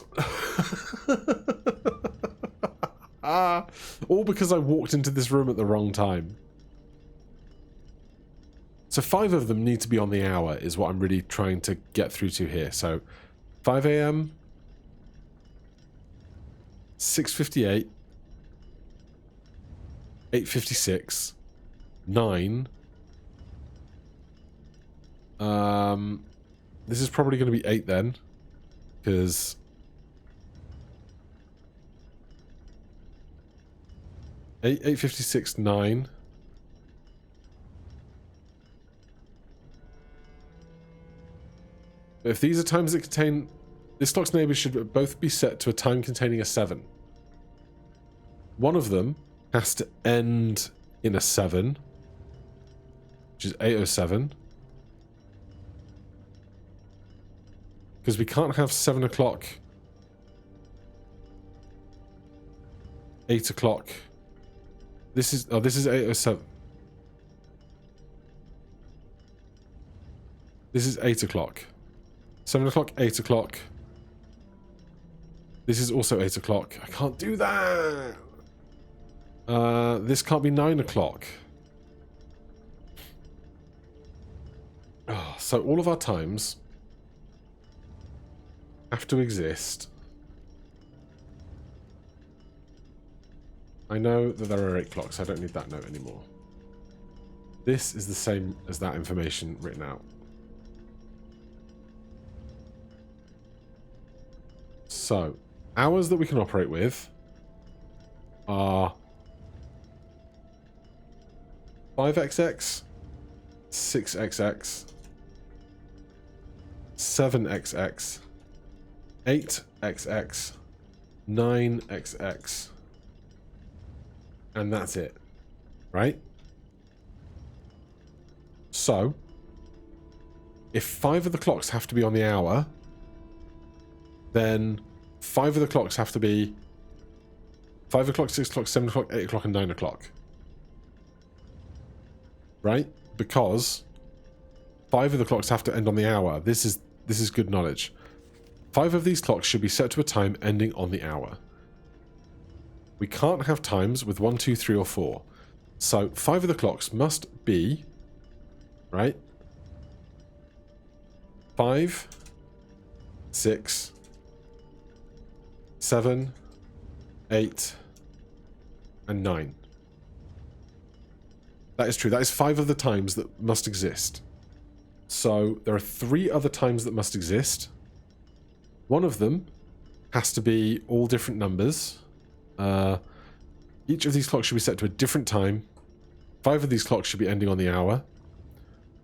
All because I walked into this room at the wrong time. So 5 of them need to be on the hour is what I'm really trying to get through to here. So 5 a.m. 6:58, 8:56, 9. This is probably going to be 8 then, because 8:56, 9. But if these are times that contain... This clock's neighbours should both be set to a time containing a 7. One of them has to end in a 7, which is 807. Because we can't have 7 o'clock, 8 o'clock. This is 807. This is 8 o'clock. 7 o'clock, 8 o'clock. This is also 8 o'clock. I can't do that. This can't be 9 o'clock. Oh, so all of our times have to exist. I know that there are 8 clocks. I don't need that note anymore. This is the same as that information written out. So, hours that we can operate with are 5xx, 6xx, 7xx, 8xx, 9xx, and that's it, right? So, if 5 of the clocks have to be on the hour, then 5 of the clocks have to be 5 o'clock, 6 o'clock, 7 o'clock, 8 o'clock, and 9 o'clock. Right? Because 5 of the clocks have to end on the hour. This is good knowledge. 5 of these clocks should be set to a time ending on the hour. We can't have times with 1, 2, 3, or 4. So 5 of the clocks must be, right? 5, 6, 7, 8, and 9. That is true. That is 5 of the times that must exist. So there are 3 other times that must exist. One of them has to be all different numbers. Each of these clocks should be set to a different time. 5 of these clocks should be ending on the hour.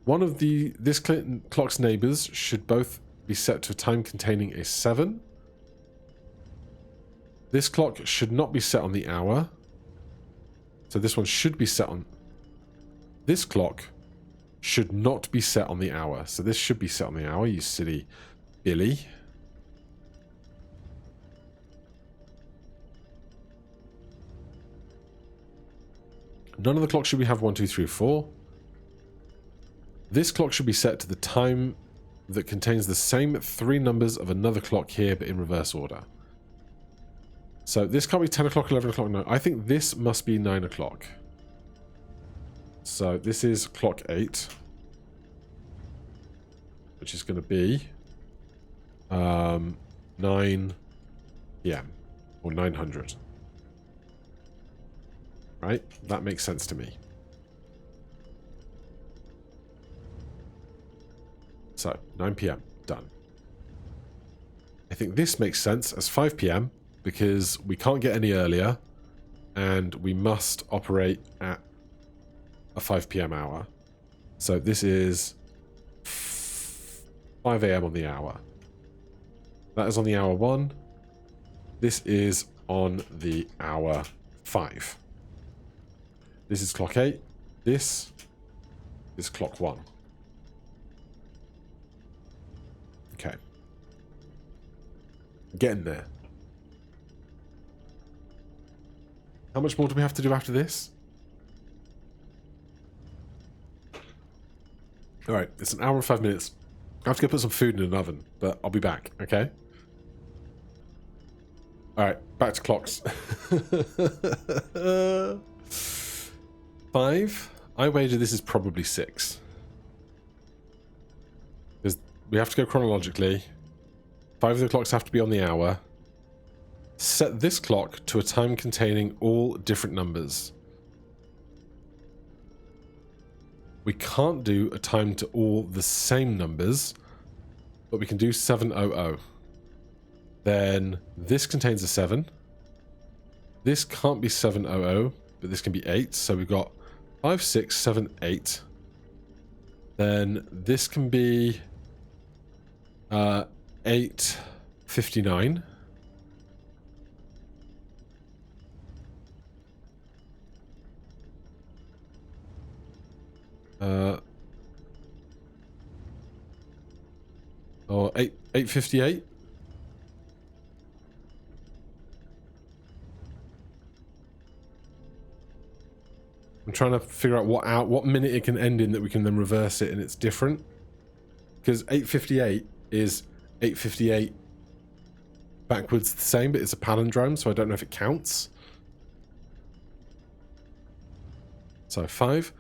One of this clock's neighbours should both be set to a time containing a 7. This clock should not be set on the hour. So this one should be set on... This clock should not be set on the hour. So this should be set on the hour, you silly Billy. None of the clocks should we have 1, 2, 3, 4. This clock should be set to the time that contains the same 3 numbers of another clock here, but in reverse order. So this can't be 10 o'clock, 11 o'clock, no. I think this must be 9 o'clock. So this is clock 8. Which is going to be 9 p.m. or 900. Right? That makes sense to me. So, 9 p.m. Done. I think this makes sense as 5 p.m. because we can't get any earlier and we must operate at a 5 p.m. hour. So this is 5 a.m. on the hour. That is on the hour 1. This is on the hour 5. This is clock 8. This is clock 1. Okay. Getting there. How much more do we have to do after this? Alright, it's an hour and 5 minutes. I have to go put some food in an oven, but I'll be back, okay? Alright, back to clocks. 5. I wager this is probably 6. Because we have to go chronologically. 5 of the clocks have to be on the hour. Set this clock to a time containing all different numbers. We can't do a time to all the same numbers, but we can do 700. Then this contains a 7. This can't be 700, but this can be 8. So we've got 5, 6, 7, 8. Then this can be 859. Or 858. I'm trying to figure out what minute it can end in that we can then reverse it and it's different. Because 858 is 858 backwards the same, but it's a palindrome, so I don't know if it counts. So 5,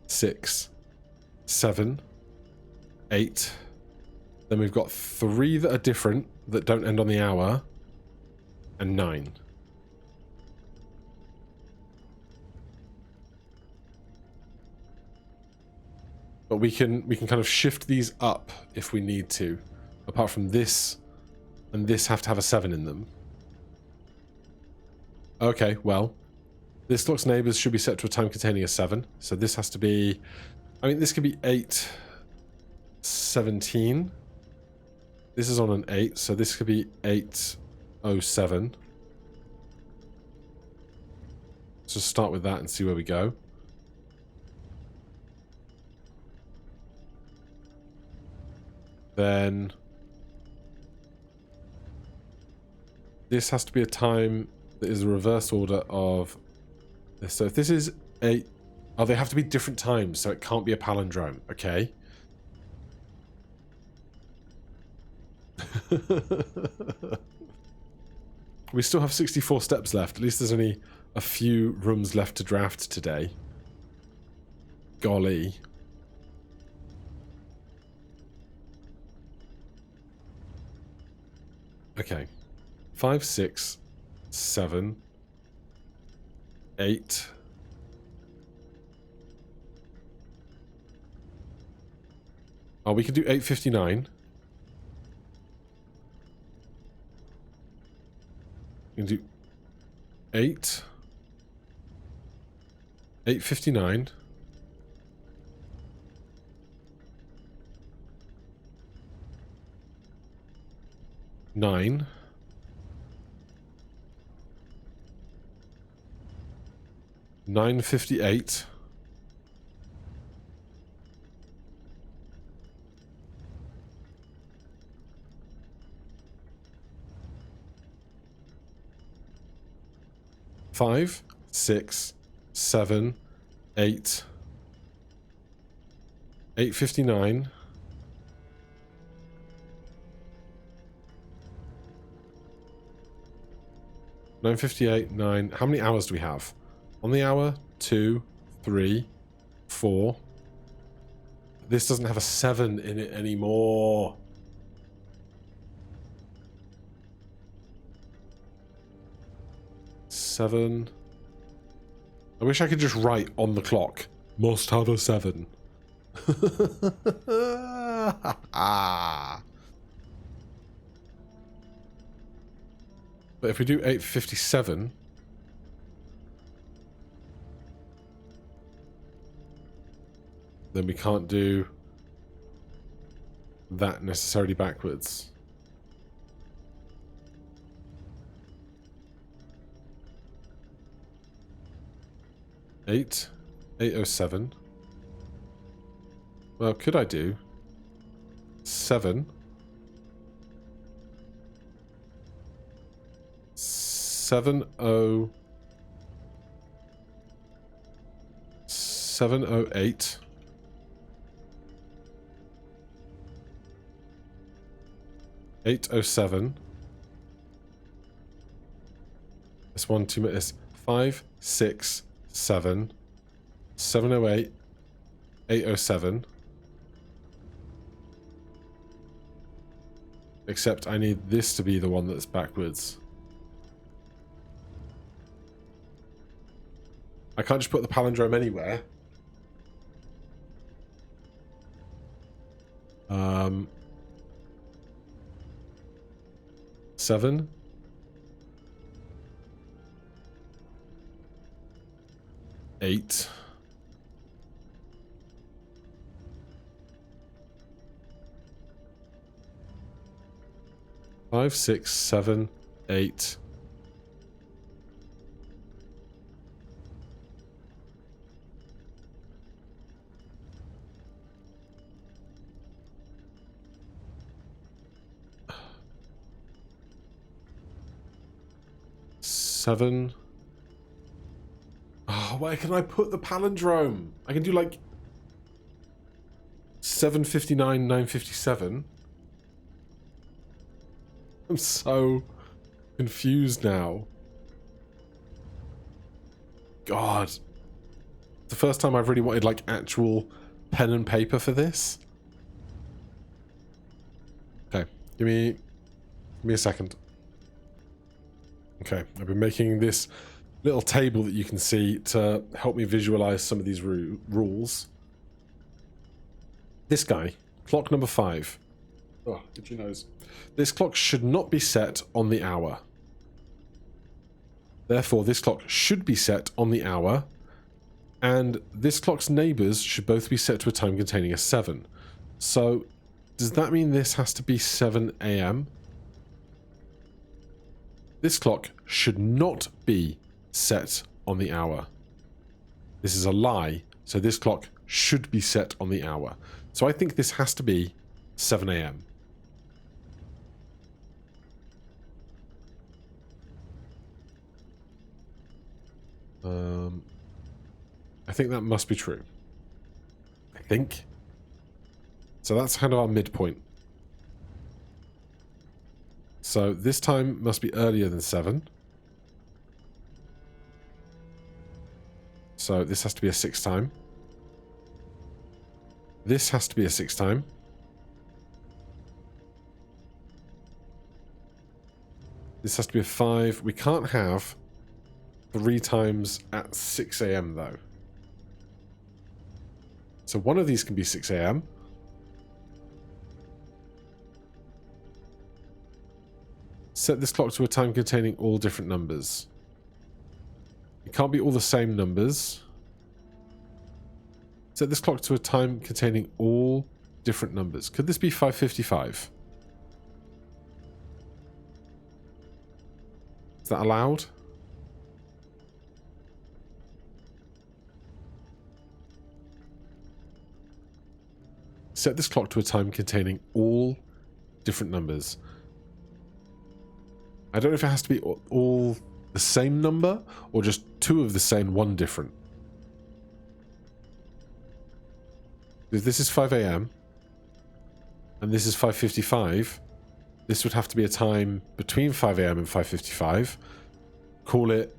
6, 7, 8. Then we've got 3 that are different, that don't end on the hour, and 9. But we can kind of shift these up if we need to. Apart from this and this have to have a 7 in them. Okay, well, this clock's neighbors should be set to a time containing a 7. So this has to be, I mean, this could be 8:17. This is on an 8, so this could be 8:07. Let's just start with that and see where we go. Then this has to be a time that is a reverse order of this. So if this is 8, oh, they have to be different times, so it can't be a palindrome. Okay. We still have 64 steps left. At least there's only a few rooms left to draft today. Golly. Okay. 5, 6, 7, 8. Oh, we can do 8:59. We can do 8. 8:59. 9. 9:58. 5, 6, 7, 8. 8:59. 9:58, 9. How many hours do we have? On the hour, 2, 3, 4. This doesn't have a 7 in it anymore. Seven. I wish I could just write on the clock. Must have a 7. But if we do 8:57, then we can't do that necessarily backwards. Eight. 807. Well, could I do 7? 708. 807. This one, 2 minutes. 5, 6, 7. 708. 807. Except I need this to be the one that's backwards. I can't just put the palindrome anywhere. 7. 8. 5, 6, 7, 8. Seven. Oh, where can I put the palindrome? I can do like 759, 957. I'm so confused now. God. The first time I've really wanted like actual pen and paper for this. Okay, give me a second. Okay, I've been making this little table that you can see to help me visualize some of these rules. This guy, clock number 5. Oh, itchy nose. This clock should not be set on the hour. Therefore, this clock should be set on the hour, and this clock's neighbors should both be set to a time containing a 7. So, does that mean this has to be 7 AM? This clock should not be set on the hour. This is a lie, so this clock should be set on the hour. So I think this has to be 7 AM. I think that must be true. I think. So that's kind of our midpoint. So this time must be earlier than 7. So this has to be a 6 time. This has to be a 6 time. This has to be a 5. We can't have 3 times at 6 AM though. So one of these can be 6 AM. Set this clock to a time containing all different numbers. It can't be all the same numbers. Set this clock to a time containing all different numbers. Could this be 555? Is that allowed? Set this clock to a time containing all different numbers. I don't know if it has to be all the same number or just 2 of the same, 1 different. If this is 5 AM and this is 5:55, this would have to be a time between 5 AM and 5:55. Call it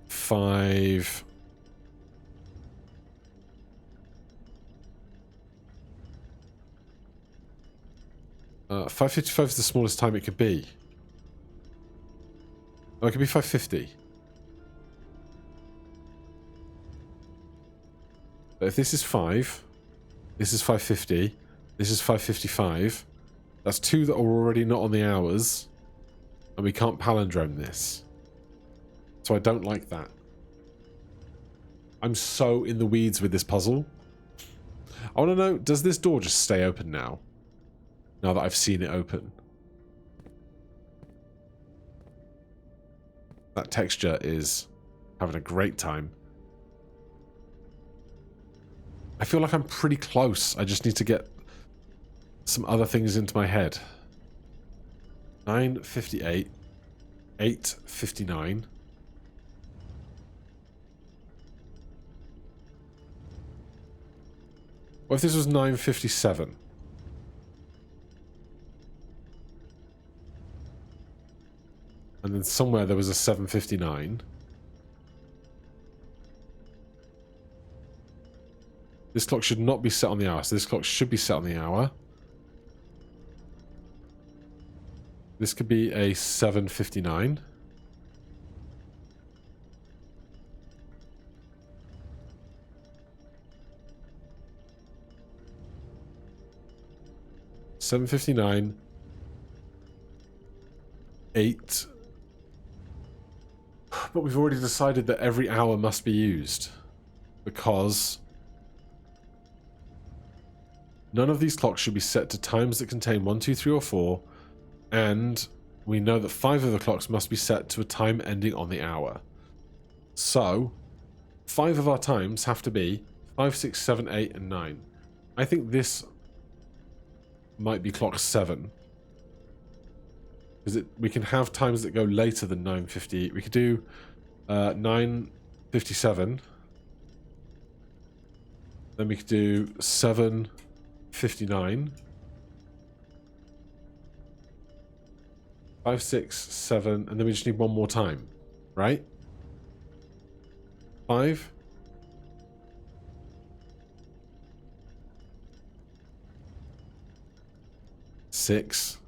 5. 5:55 is the smallest time it could be. Oh, it could be 5:50. But if this is 5, this is 5:50, this is 5:55, that's 2 that are already not on the hours, and we can't palindrome this. So I don't like that. I'm so in the weeds with this puzzle. I want to know, does this door just stay open now? Now that I've seen it open. That texture is having a great time. I feel like I'm pretty close. I just need to get some other things into my head. 9:58. 8:59. What if this was 9:57? And then somewhere there was a 7:59. This clock should not be set on the hour, so this clock should be set on the hour. This could be a 7:59. $7:59. 8. But we've already decided that every hour must be used. Because none of these clocks should be set to times that contain 1, 2, 3, or 4. And we know that 5 of the clocks must be set to a time ending on the hour. So 5 of our times have to be 5, 6, 7, 8, and 9. I think this might be clock 7. Because we can have times that go later than 9:58. We could do 9:57. Then we could do 7:59. 5, 6, 7, and then we just need one more time, right? 5. 6.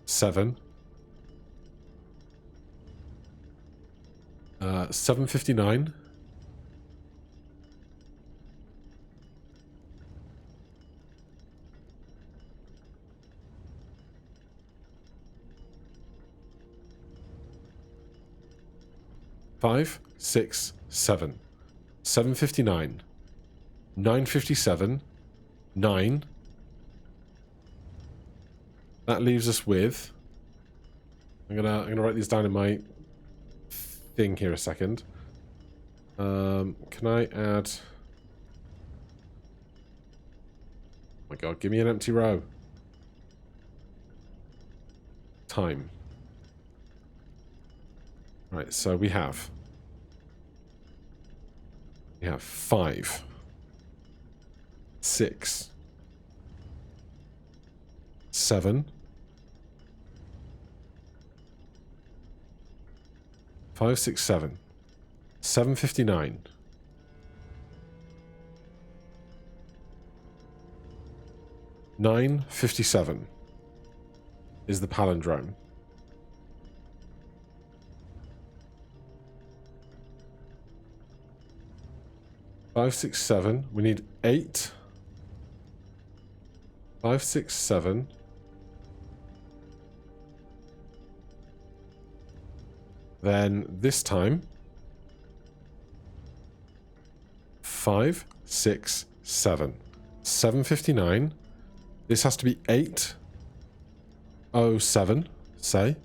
7. 7:59. 5, 6, 7. 7:59. 9:57. 9. That leaves us with... I'm gonna write these down in my thing here a second. Can I add... Oh my god, give me an empty row. Time. Right, so we have 5, 6, 7, 5, 6, 7, 7:59, 9:57 is the palindrome. 5, 6, 7. We need 8. 5, 6, 7. Then this time 5, 6, 7. 7:59. This has to be 8:07, say.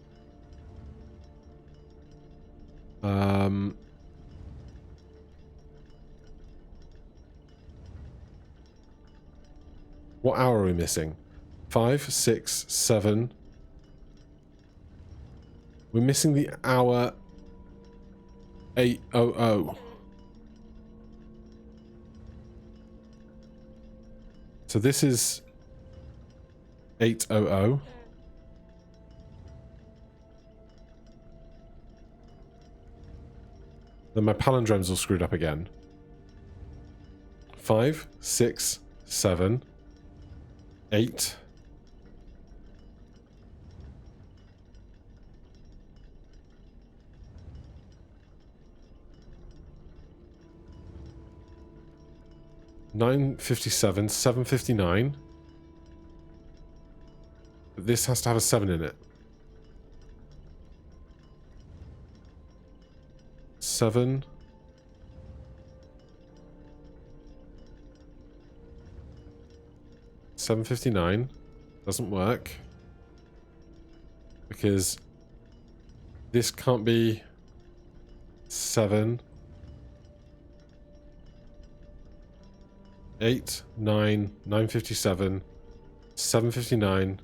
What hour are we missing? 5, 6, 7. We're missing the hour 8:00. So this is 8:00. Then my palindromes all screwed up again. 5, 6, 7, 8. $9:57, 7:59. But this has to have a 7 in it. 7. $7.59 doesn't work because this can't be 7, 8, 9, 9:57, 7:59,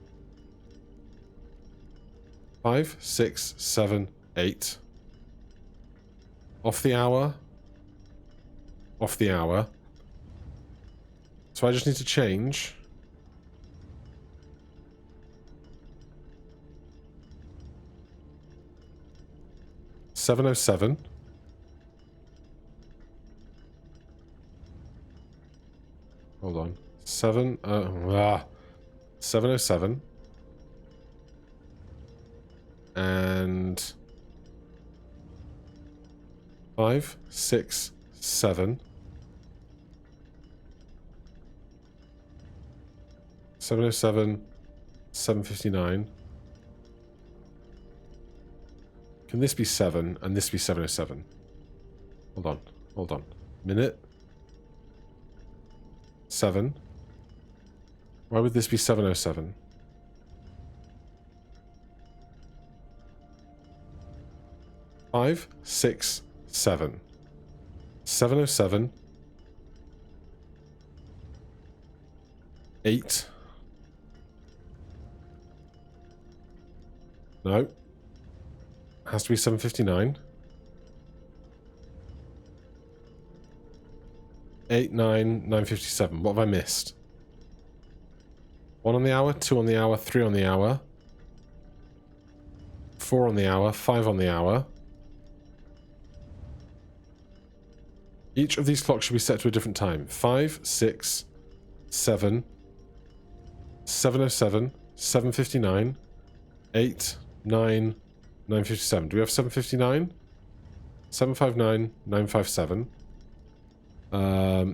5, 6, 7, 8. Off the hour. Off the hour. So I just need to change. $7.07. Hold on. 7:07. And 5, 6, 7. 7:07. 7:59. Can this be 7 and this be 7:07? Hold on. Hold on. Minute. 7. Why would this be 7:07? Five, 6, 7. 7:07. 8. No. Has to be 7:59. 8, 9, 9:57. What have I missed? 1 on the hour, 2 on the hour, 3 on the hour, 4 on the hour, 5 on the hour. Each of these clocks should be set to a different time. 5, 6, 7, 7:07, 7:59, 8, 9, 9:57. Do we have 7:59? 7:59, 9:57.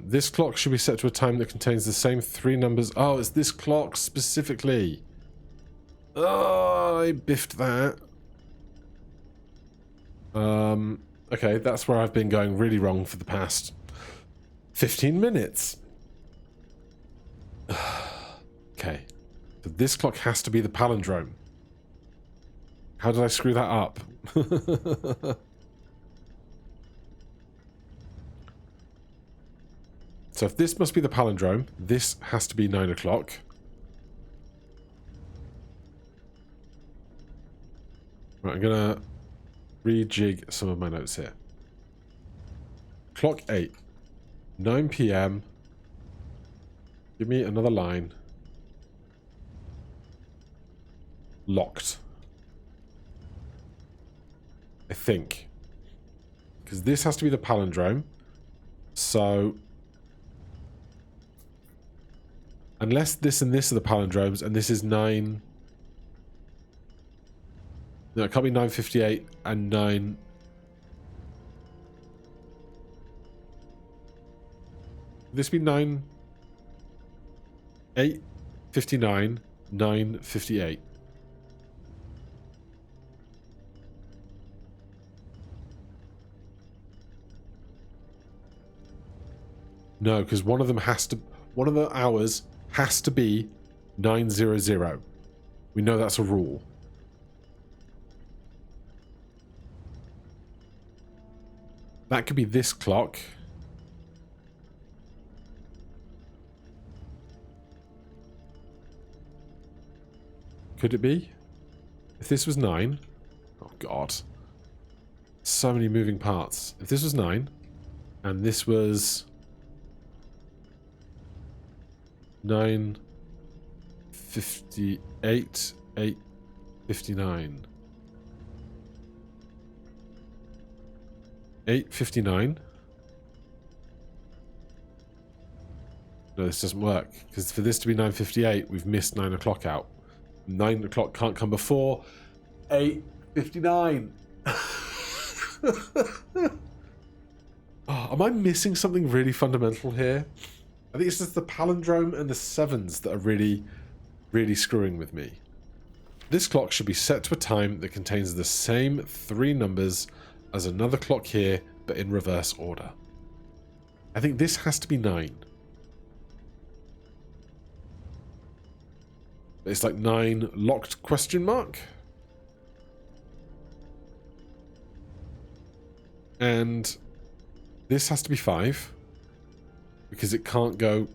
This clock should be set to a time that contains the same 3 numbers. Oh, it's this clock specifically. Oh, I biffed that. Okay, that's where I've been going really wrong for the past 15 minutes. Okay. So this clock has to be the palindrome. How did I screw that up? So if this must be the palindrome, this has to be 9 o'clock. Right, I'm gonna rejig some of my notes here. Clock 8. 9 PM. Give me another line. Locked. I think. Because this has to be the palindrome. So unless this and this are the palindromes, and this is 9... No, it can't be 9:58 and 9... Would this be 9... 8:59, 9:58. No, because one of them has to... One of the hours has to be 9:00. We know that's a rule. That could be this clock. Could it be? If this was 9... Oh, God. So many moving parts. If this was 9, and this was... 9:58, 8:59. 8:59. No, this doesn't work. Because for this to be 9:58, we've missed 9 o'clock out. 9 o'clock can't come before 8:59. Oh, am I missing something really fundamental here? I think it's just the palindrome and the 7s that are really, really screwing with me. This clock should be set to a time that contains the same 3 numbers as another clock here but in reverse order. I think this has to be 9. It's like 9 locked question mark. And this has to be 5. Because it can't go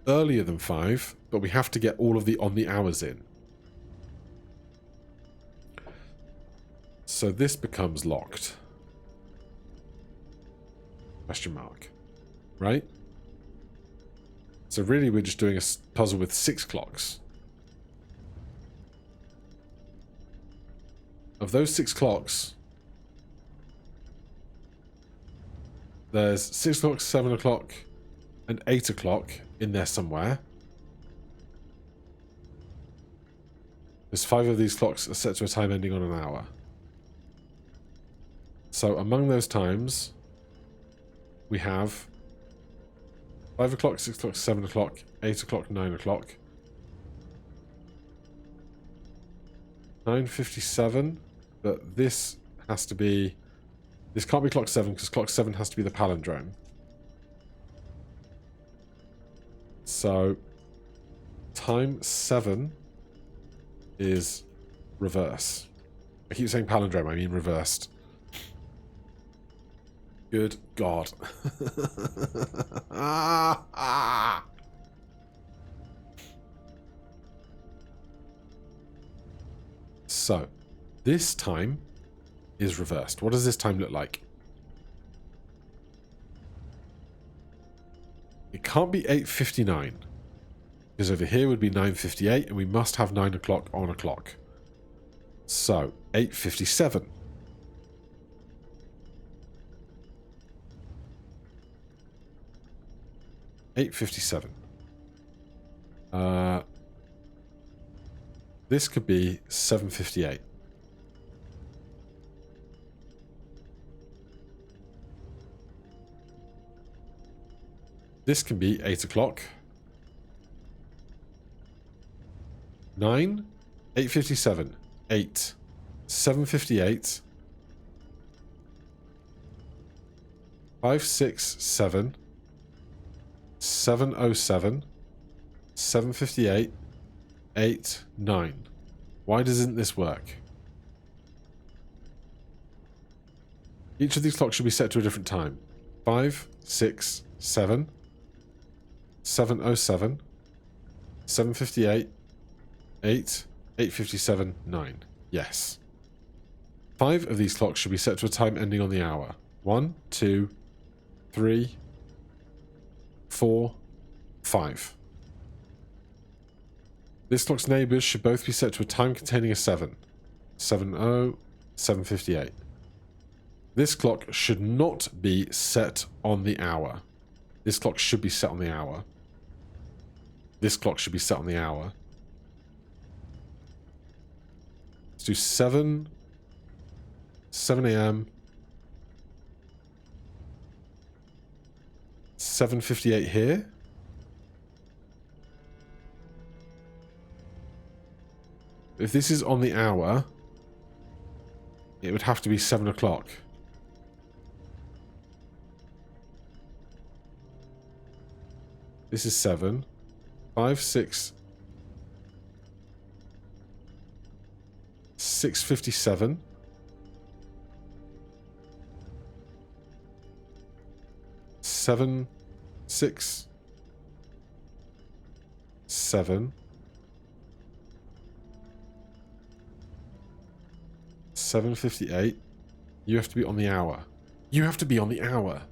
earlier than 5, but we have to get all of the on the hours in. So this becomes locked. Question mark. Right? So really we're just doing a puzzle with 6 clocks. Of those 6 clocks, there's 6 o'clock, 7 o'clock, and 8 o'clock in there somewhere. There's 5 of these clocks are set to a time ending on an hour. So among those times, we have 5 o'clock, 6 o'clock, 7 o'clock, 8 o'clock, 9 o'clock. 9:57, but this has to be... This can't be clock 7, because clock 7 has to be the palindrome. So, time 7 is reverse. I keep saying palindrome, I mean reversed. Good God. So, this time is reversed. What does this time look like? It can't be 8:59. Because over here would be 9:58, and we must have 9 o'clock on a clock. So, 8:57. This could be 7:58. This can be 8 o'clock. 9, 8:57, 8, 7:58, 5, 6, 7, 7:07, 7:58, 8, 9. Why doesn't this work? Each of these clocks should be set to a different time. 5, 6, 7, 7:07, 7:58, 8, 8:57, 9. Yes. 5 of these clocks should be set to a time ending on the hour. 1, 2, 3, 4, 5. This clock's neighbours should both be set to a time containing a 7. 7:0, 7:58. This clock should not be set on the hour. This clock should be set on the hour. This clock should be set on the hour. Let's do 7 a.m. 7:58 here. If this is on the hour, it would have to be 7 o'clock. This is 7. 5, 6. 6:57. 7, 6, 7. 7:58. You have to be on the hour. You have to be on the hour.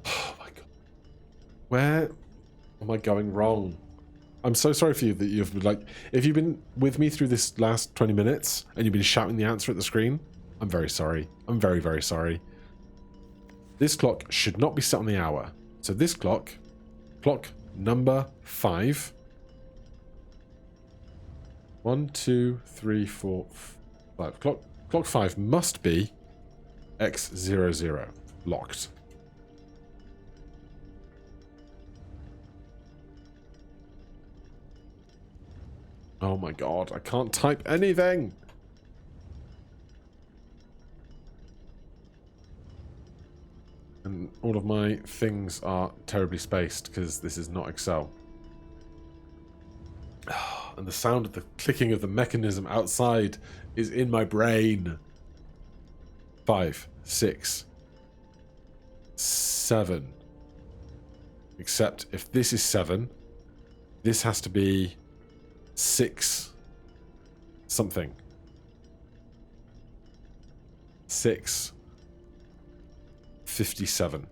Oh my God. Where am I going wrong? I'm so sorry for you that you've been like, if you've been with me through this last 20 minutes and you've been shouting the answer at the screen, I'm very sorry. I'm very, very sorry. This clock should not be set on the hour. So this clock number 5. 1, 2, 3, 4, 5. Clock 5 must be X00 locked. Oh my God, I can't type anything. all of my things are terribly spaced because this is not Excel. And the sound of the clicking of the mechanism outside is in my brain. 5, 6, 7. Except if this is 7, this has to be 6 something. 6:57.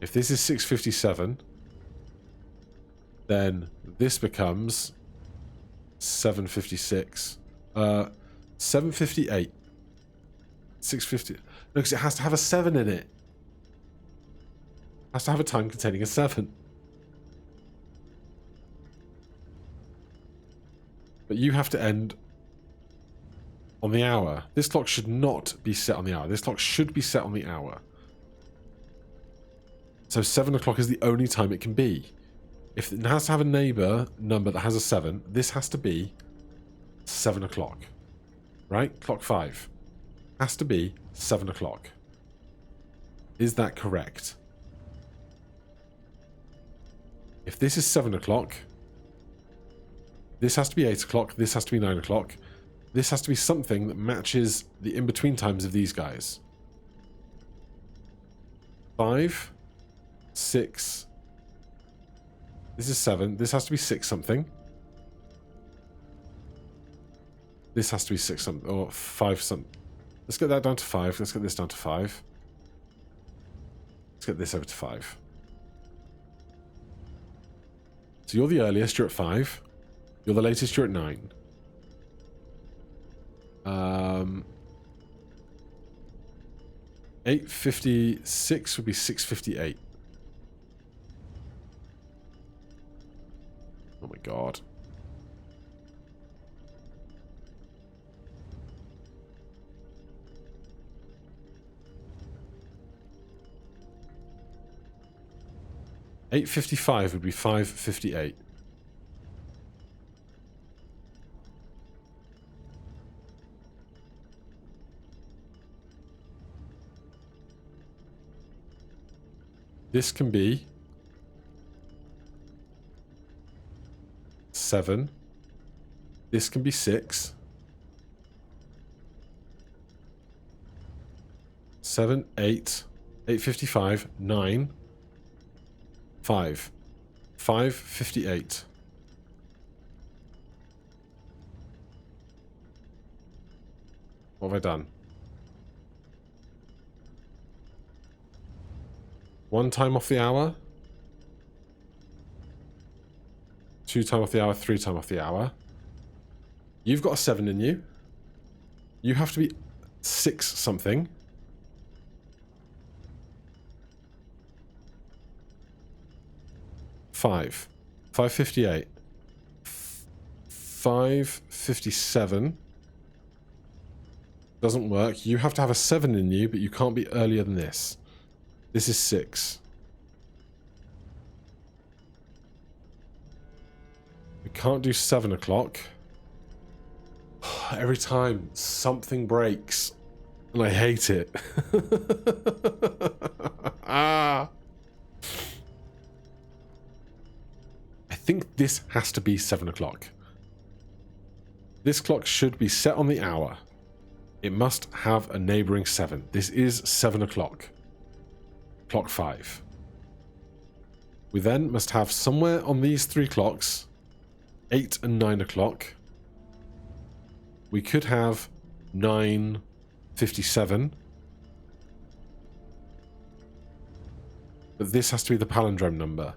If this is 6:57, then this becomes 7:56. 7:58. 6:50. No, because it has to have a 7 in it. It has to have a time containing a 7. But you have to end on the hour. This clock should not be set on the hour. This clock should be set on the hour. So 7 o'clock is the only time it can be. If it has to have a neighbor number that has a 7, this has to be 7 o'clock. Right? Clock 5 has to be 7 o'clock. Is that correct? If this is 7 o'clock, this has to be 8 o'clock, this has to be 9 o'clock. This has to be something that matches the in-between times of these guys. 5, 6. This is 7. This has to be 6 something. This has to be 6 something, or 5 something. Let's get that down to 5. Let's get this down to 5. Let's get this over to 5. So you're the earliest, you're at 5. You're the latest, you're at 9. 8:56 would be 6:58. Oh my god. $8:55 would be 5:58. This can be 7. This can be 6. 7, 8, 8:55, 9, 5, 5:58. What have I done? 1 time off the hour. 2 time off the hour, 3 time off the hour. You've got a 7 in you. You have to be 6 something. Five. 5:58. 5:57. Doesn't work. You have to have a 7 in you, but you can't be earlier than this. This is 6. We can't do 7 o'clock. Every time something breaks, and I hate it. I think this has to be 7 o'clock. This clock should be set on the hour. It must have a neighboring 7. This is 7 o'clock. Clock 5. We then must have somewhere on these 3 clocks, 8 and 9 o'clock. We could have 9:57. But this has to be the palindrome number.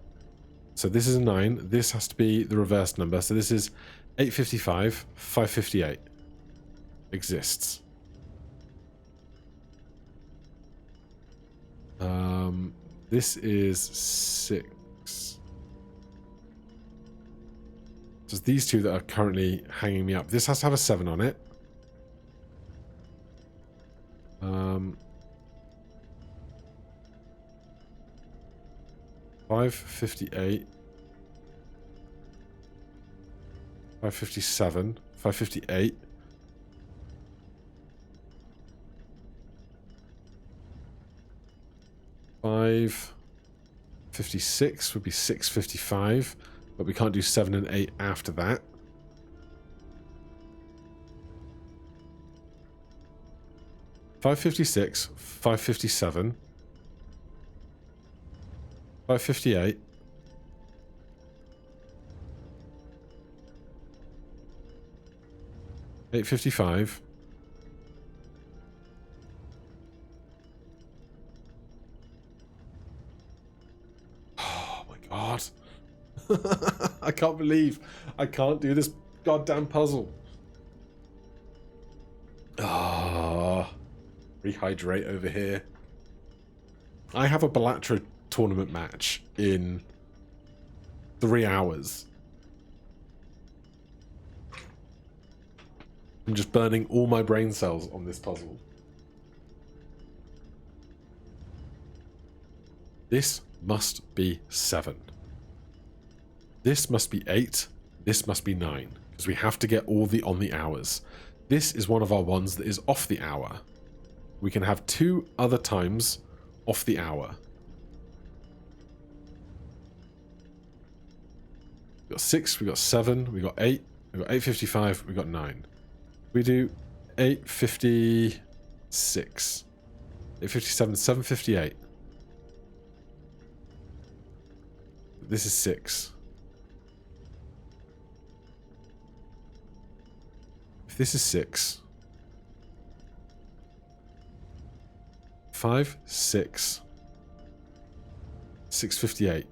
So this is a 9. This has to be the reverse number. So this is 8:55, 5:58. Exists. This is 6. So it's these two that are currently hanging me up. This has to have a 7 on it. 5:58. 5:57. 5:58. 5:56 would be 6:55, but we can't do 7 and 8 after that. $5:56, $5:57, $5:58, $8:55. Oh my god. I can't believe I can't do this goddamn puzzle. Ah, rehydrate over here. I have a Bellatra tournament match in 3 hours. I'm just burning all my brain cells on this puzzle. This must be 7. This must be 8. This must be 9. Because we have to get all on the hours. This is one of our ones that is off the hour. We can have 2 other times off the hour. We got 6, we got 7, we got 8, we got 8:55, we got 9. We do 8:56, 8:57, 7:58. This is 6. If this is 6, 5, 6, 6:58.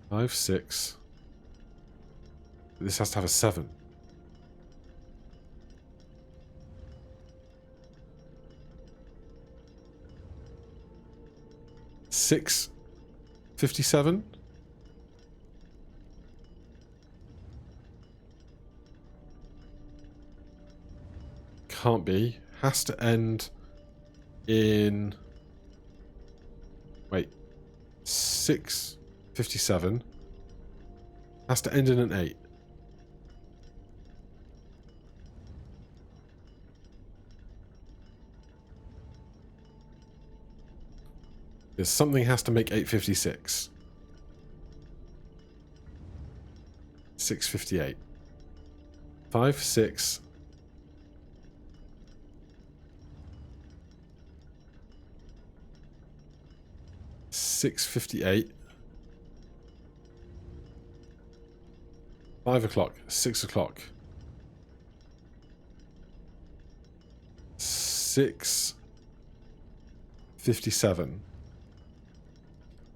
Five, 6. This has to have a 7. $6.57. Can't be. Has to end in. Wait. 6:57. Has to end in an 8. Because something has to make 8:56. 6:58. 5, 6. $6.58. 5 o'clock. 6 o'clock. 6:57.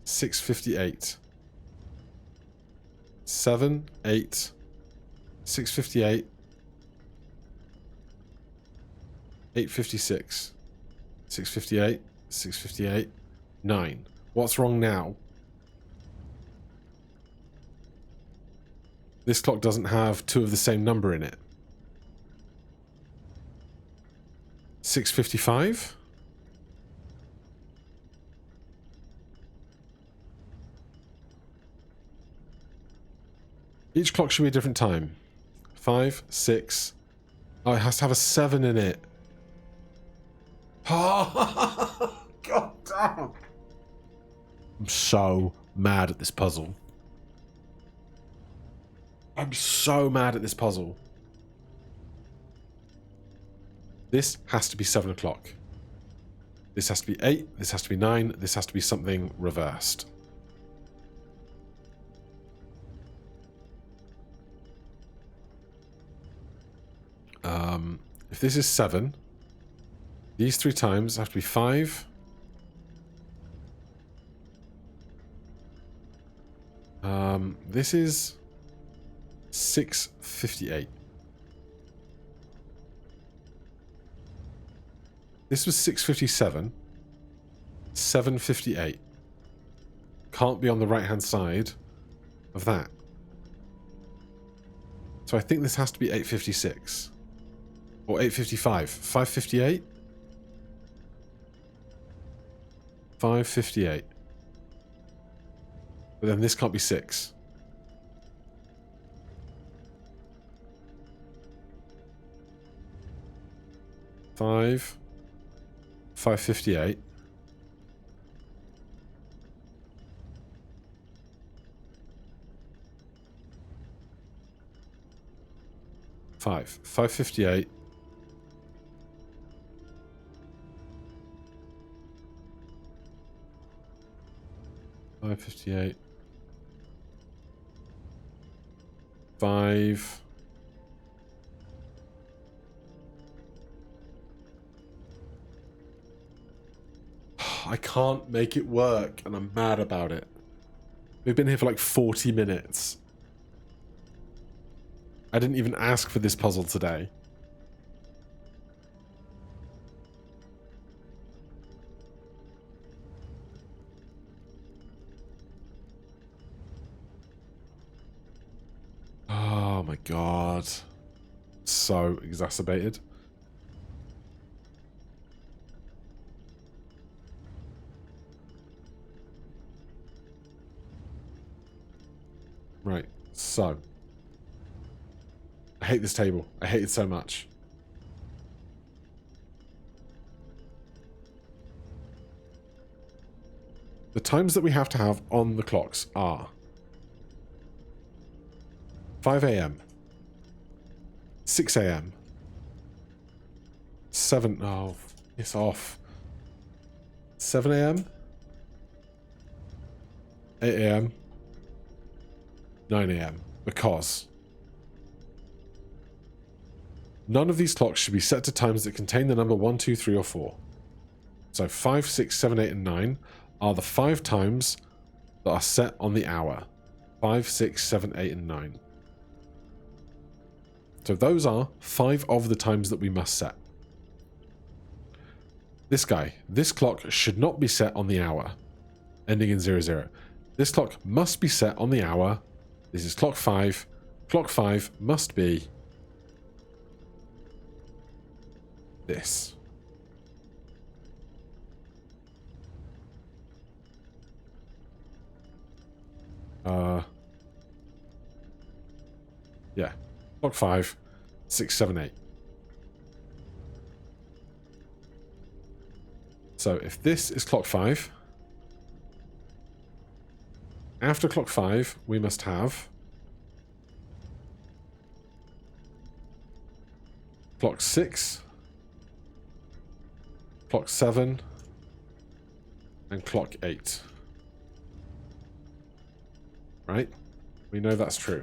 6:58. 7, 8. 6:58. 8:56. 6:58. 6:58. 9. What's wrong now? This clock doesn't have 2 of the same number in it. 6:55? Each clock should be a different time. 5, 6. Oh, it has to have a 7 in it. Oh, God damn. I'm so mad at this puzzle. I'm so mad at this puzzle. This has to be 7 o'clock. This has to be 8. This has to be 9. This has to be something reversed. If this is 7, these 3 times have to be 5. This is 6:58. This was 6:57. 7:58. Can't be on the right-hand side of that. So I think this has to be 8:56. Or 8:55. 5:58? 5:58. But then this can't be 6. 5:58. 5:58. 5:58. 5. I can't make it work, and I'm mad about it. We've been here for like 40 minutes. I didn't even ask for this puzzle today. Oh my god. So exacerbated. Right, so. I hate this table. I hate it so much. The times that we have to have on the clocks are 5 a.m. 6 a.m. 7... Oh, it's off. 7 a.m. 8 a.m. 9 a.m. Because none of these clocks should be set to times that contain the number 1, 2, 3, or 4. So 5, 6, 7, 8, and 9 are the 5 times that are set on the hour. 5, 6, 7, 8, and 9. So those are 5 of the times that we must set. This guy, this clock should not be set on the hour, ending in 00. This clock must be set on the hour. This is clock 5. Clock 5 must be this. Yeah. Clock 5, 6, 7, 8. So if this is clock 5, after clock 5, we must have clock 6, clock 7, and clock 8. Right? We know that's true.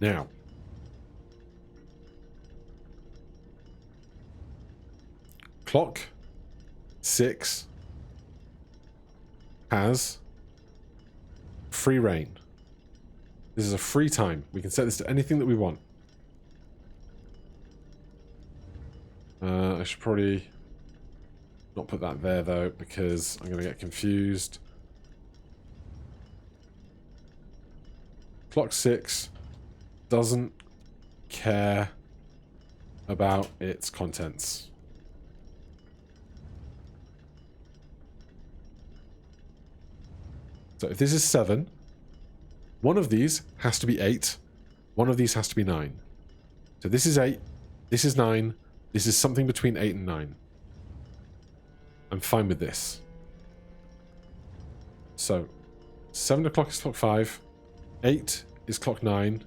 Now, clock 6 has free reign. This is a free time. We can set this to anything that we want. I should probably not put that there, though, because I'm going to get confused. Clock 6 doesn't care about its contents. So if this is 7, one of these has to be 8, one of these has to be 9. So this is 8, this is 9, this is something between 8 and 9. I'm fine with this. So 7 o'clock is clock 5, 8 is clock 9.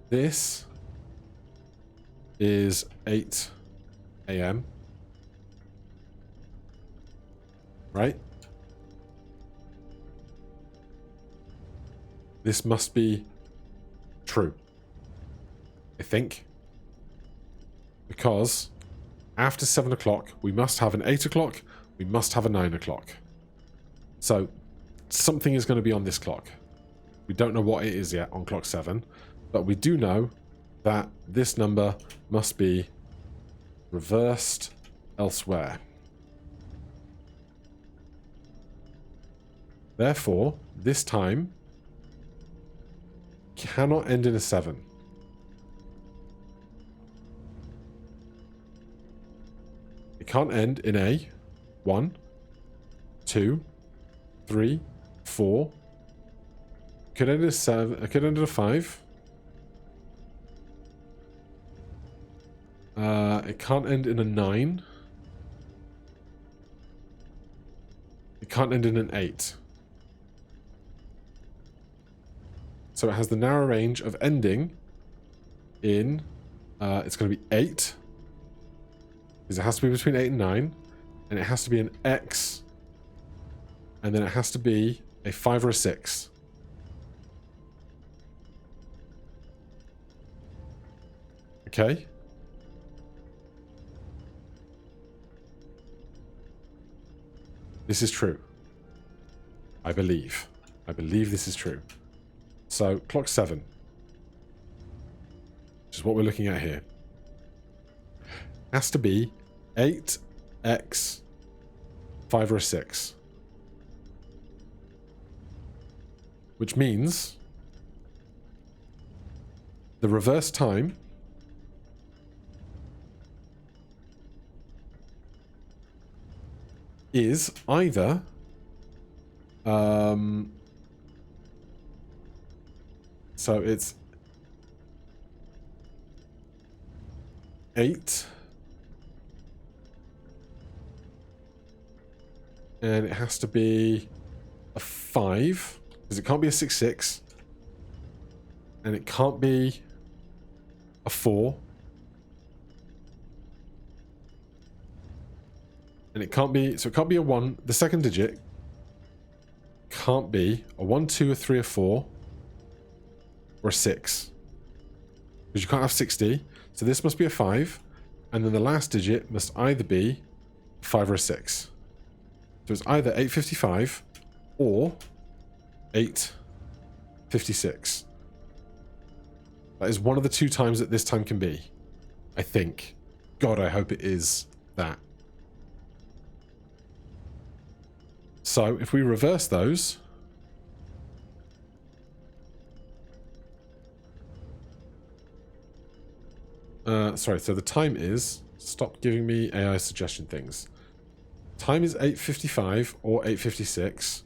This is 8 a.m. Right? This must be true, I think. Because after 7 o'clock, we must have an 8 o'clock, we must have a 9 o'clock. So something is going to be on this clock. We don't know what it is yet on clock 7, but we do know that this number must be reversed elsewhere. Therefore, this time cannot end in a 7. It can't end in a 1, 2, 3, 4. Could end in a 7. It could end in a 5. It can't end in a 9. It can't end in an 8. So it has the narrow range of ending in... it's going to be 8. Because it has to be between 8 and 9. And it has to be an X. And then it has to be a 5 or a 6. Okay. This is true. I believe. I believe this is true. So, clock 7. Which is what we're looking at here. Has to be 8x 5 or a 6. Which means the reverse time is either so it's 8 and it has to be a 5 because it can't be a 6-6 and it can't be a 4 and it can't be, so it can't be a 1. The second digit can't be a 1, 2, a 3, a 4 or a 6 because you can't have 60. So this must be a 5 and then the last digit must either be a 5 or a 6. So it's either 855 or 856. That is one of the two times that this time can be. I think. God, I hope it is that. So if we reverse those, sorry, so the time is, stop giving me AI suggestion things. Time is 8:55 or 8:56,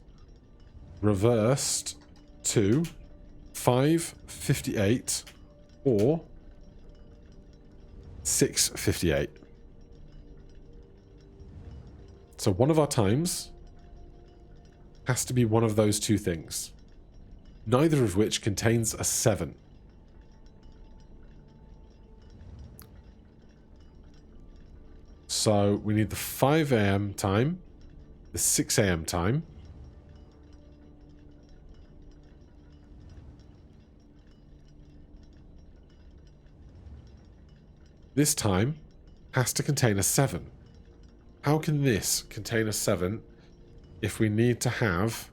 reversed to 5:58 or 6:58. So one of our times has to be one of those two things, neither of which contains a 7. So we need the 5 a.m. time, the 6 a.m. time, this time has to contain a 7. How can this contain a 7 if we need to have...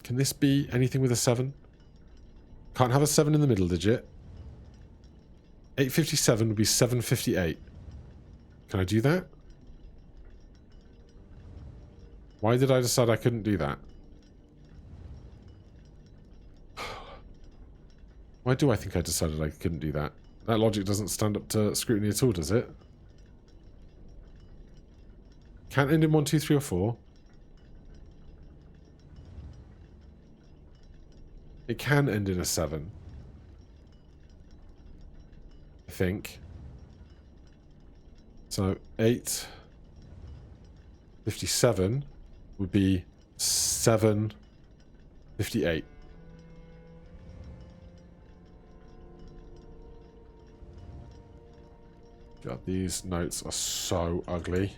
Can this be anything with a 7? Can't have a 7 in the middle digit. 857 would be 758. Can I do that? Why did I decide I couldn't do that? Why do I think I decided I couldn't do that? That logic doesn't stand up to scrutiny at all, does it? Can't end in 1, 2, 3, or 4. It can end in a 7. I think. So 8:57 would be 7:58. God, these notes are so ugly.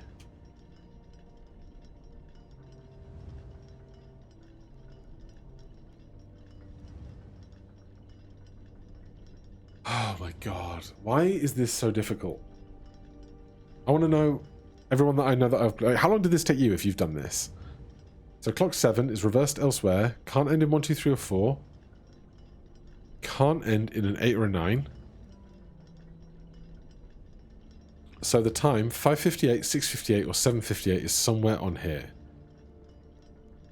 Oh my god. Why is this so difficult? I want to know, everyone that I know that I've... How long did this take you if you've done this? So clock 7 is reversed elsewhere. Can't end in 1, 2, 3, or 4. Can't end in an 8 or a 9. So the time, 5:58, 6:58, or 7:58 is somewhere on here.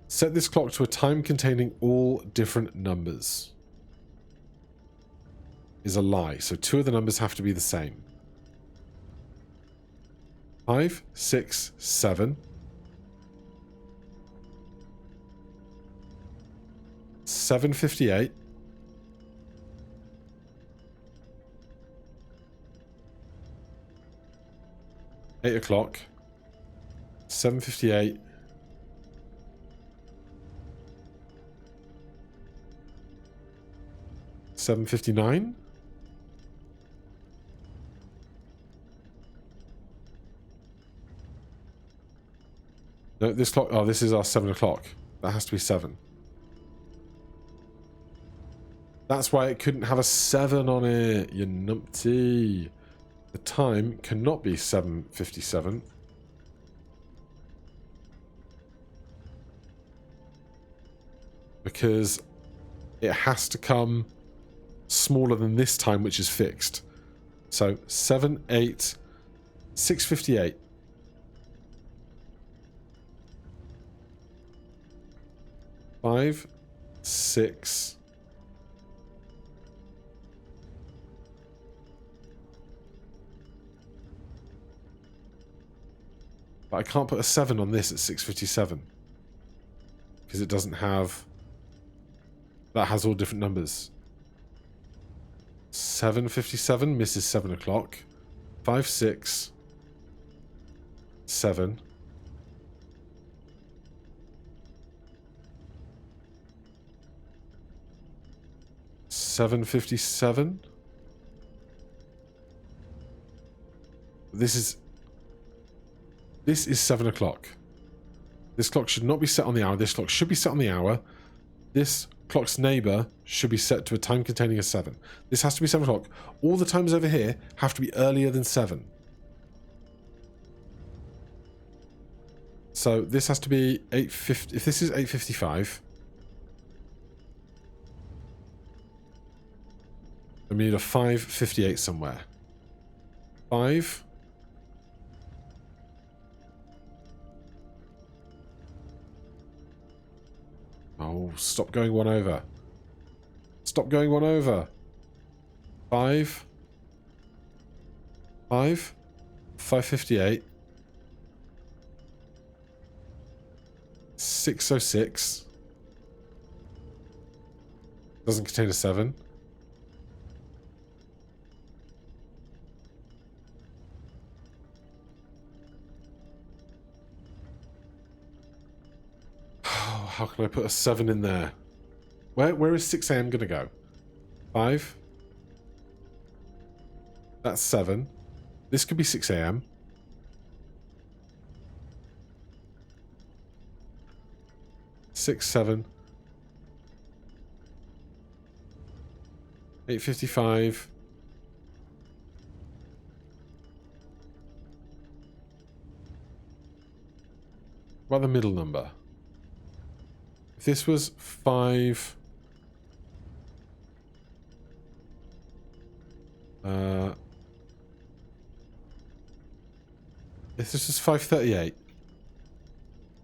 Set this clock to a time containing all different numbers. Is a lie. So two of the numbers have to be the same. 5, 6, 7. 7:58. Eight o'clock. 7:58. 7:59. No, this clock. Oh, this is our 7 o'clock. That has to be 7. That's why it couldn't have a 7 on it, you numpty. The time cannot be 7:57. Because it has to come smaller than this time, which is fixed. So 7, 8, 6:58. 5, 6. But I can't put a 7 on this at 6:57 because it doesn't have. That has all different numbers. 7:57 misses 7 o'clock. 5, 6, 7. 7:57. This is 7 o'clock. This clock should not be set on the hour. This clock should be set on the hour. This clock's neighbor should be set to a time containing a 7. This has to be 7 o'clock. All the times over here have to be earlier than 7. So this has to be 8:50. If this is 8:55, then we need a 5:58 somewhere. 5. Oh, stop going one over. Stop going one over. 5. 5. 5:58. 6:06. Doesn't contain a 7. How can I put a 7 in there? Where is 6 a.m. going to go? 5. That's 7. This could be 6 a.m. Six, 7. 8:55. What about the middle number? If this was 5... if this was 5:38.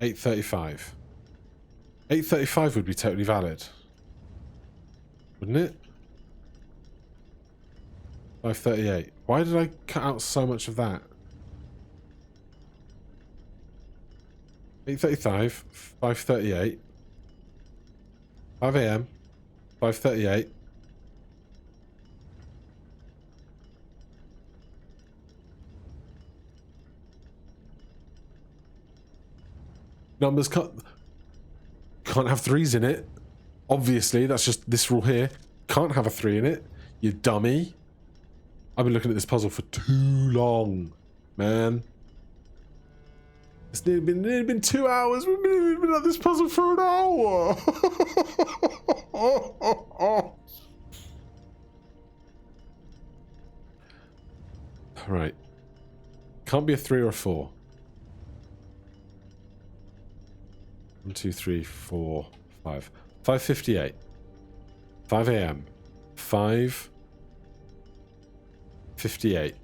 8:35. 8:35 would be totally valid. Wouldn't it? 5:38. Why did I cut out so much of that? 8:35. 5:38. 5 a.m. 5:38. Numbers can't have 3s in it. Obviously, that's just this rule here. Can't have a 3 in it. You dummy. I've been looking at this puzzle for too long, man. It's nearly been 2 hours. We've been at this puzzle for an hour. Right. Can't be a 3 or a 4. 1, 2, 3, 4, 5. 5:58. 5 a.m. 5:58.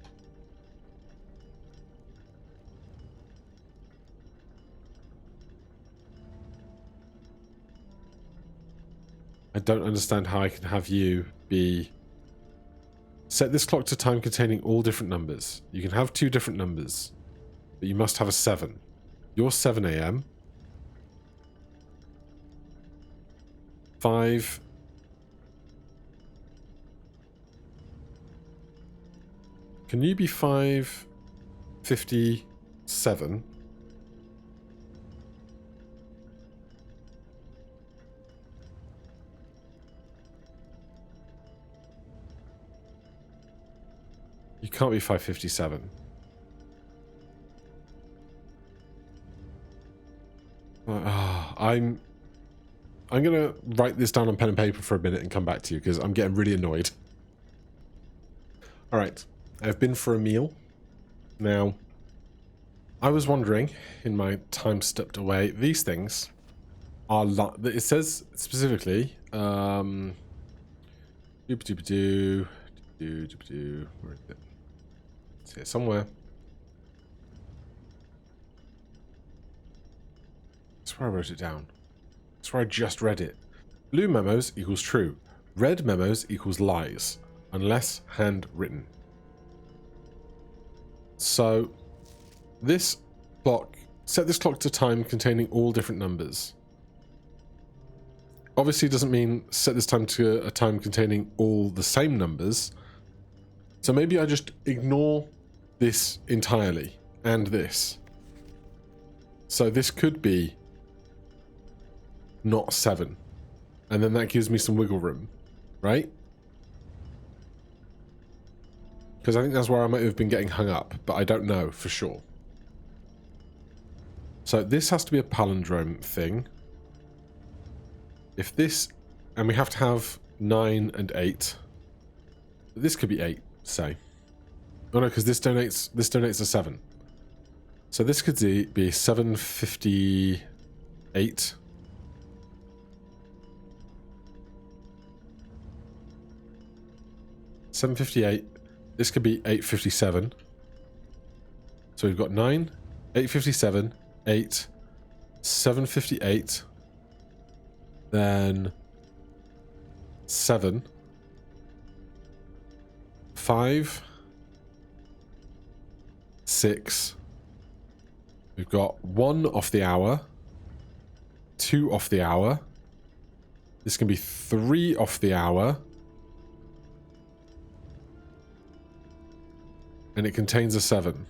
I don't understand how I can have you be... Set this clock to time containing all different numbers. You can have 2 different numbers, but you must have a 7. You're 7 a.m. 5. Can you be 557? You can't be 557. I'm gonna write this down on pen and paper for a minute and come back to you because I'm getting really annoyed. Alright, I've been for a meal. Now, I was wondering, in my time stepped away, these things are, it says specifically, where is it? It's here somewhere. That's where I wrote it down. That's where I just read it. Blue memos equals true. Red memos equals lies, unless handwritten. So, this clock, set this clock to time containing all different numbers. Obviously doesn't mean set this time to a time containing all the same numbers. So maybe I just ignore this entirely, and this. So this could be not 7. And then that gives me some wiggle room, right? Because I think that's where I might have been getting hung up, but I don't know for sure. So this has to be a palindrome thing. If this, and we have to have 9 and 8. This could be 8, say. Oh no, because this donates a 7. So this could be 758. This could be 857. So we've got 9, 857, 8, 758, then 7, 5, 6. We've got 1 off the hour, 2 off the hour. This can be 3 off the hour. And it contains a 7.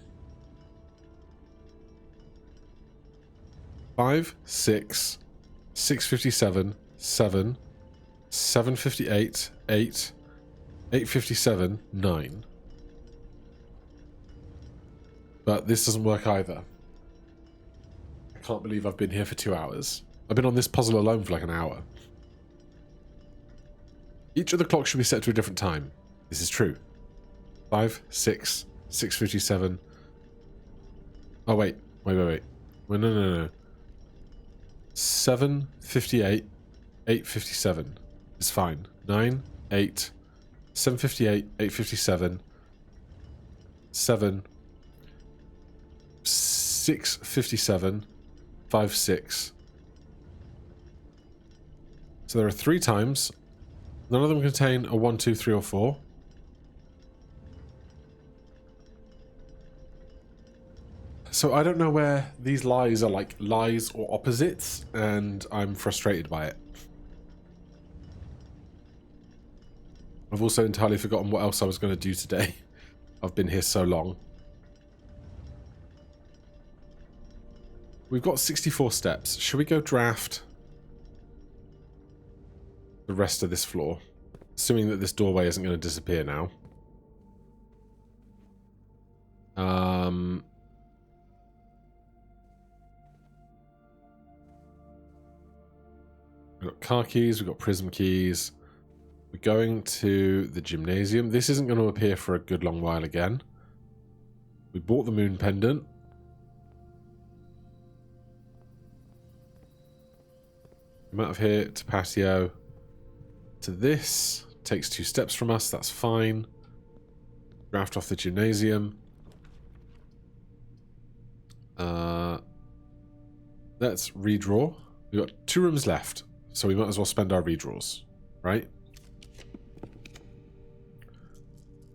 5, 6, 657, 7, 758, 8, 857, 9. But this doesn't work either. I can't believe I've been here for 2 hours. I've been on this puzzle alone for like an hour. Each of the clocks should be set to a different time. This is true. 5, 6, 657. Oh, wait. Wait, no. 758, 857 is fine. 9, 8, 758, 857, 7, 657, 5, 6. So there are 3 times. None of them contain a 1, 2, 3, or 4. So I don't know where these lies are like lies or opposites, and I'm frustrated by it. I've also entirely forgotten what else I was going to do today. I've been here so long. We've got 64 steps. Should we go draft the rest of this floor? Assuming that this doorway isn't going to disappear now. We've got car keys, we've got prism keys. We're going to the gymnasium. This isn't going to appear for a good long while again. We bought the moon pendant. Come out of here to patio. To this. Takes 2 steps from us, that's fine. Draft off the gymnasium. Let's redraw. We've got 2 rooms left. So we might as well spend our redraws, right?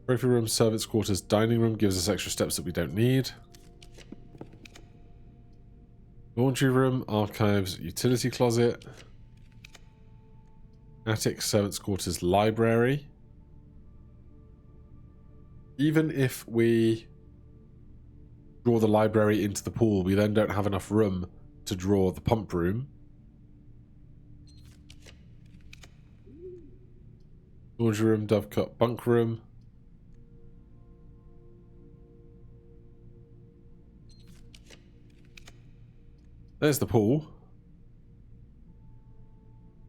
Trophy room, servants' quarters, dining room gives us extra steps that we don't need. Laundry room, archives, utility closet. Attic, servants' quarters, library. Even if we draw the library into the pool, we then don't have enough room to draw the pump room. Laundry room, dovecote, bunk room. There's the pool.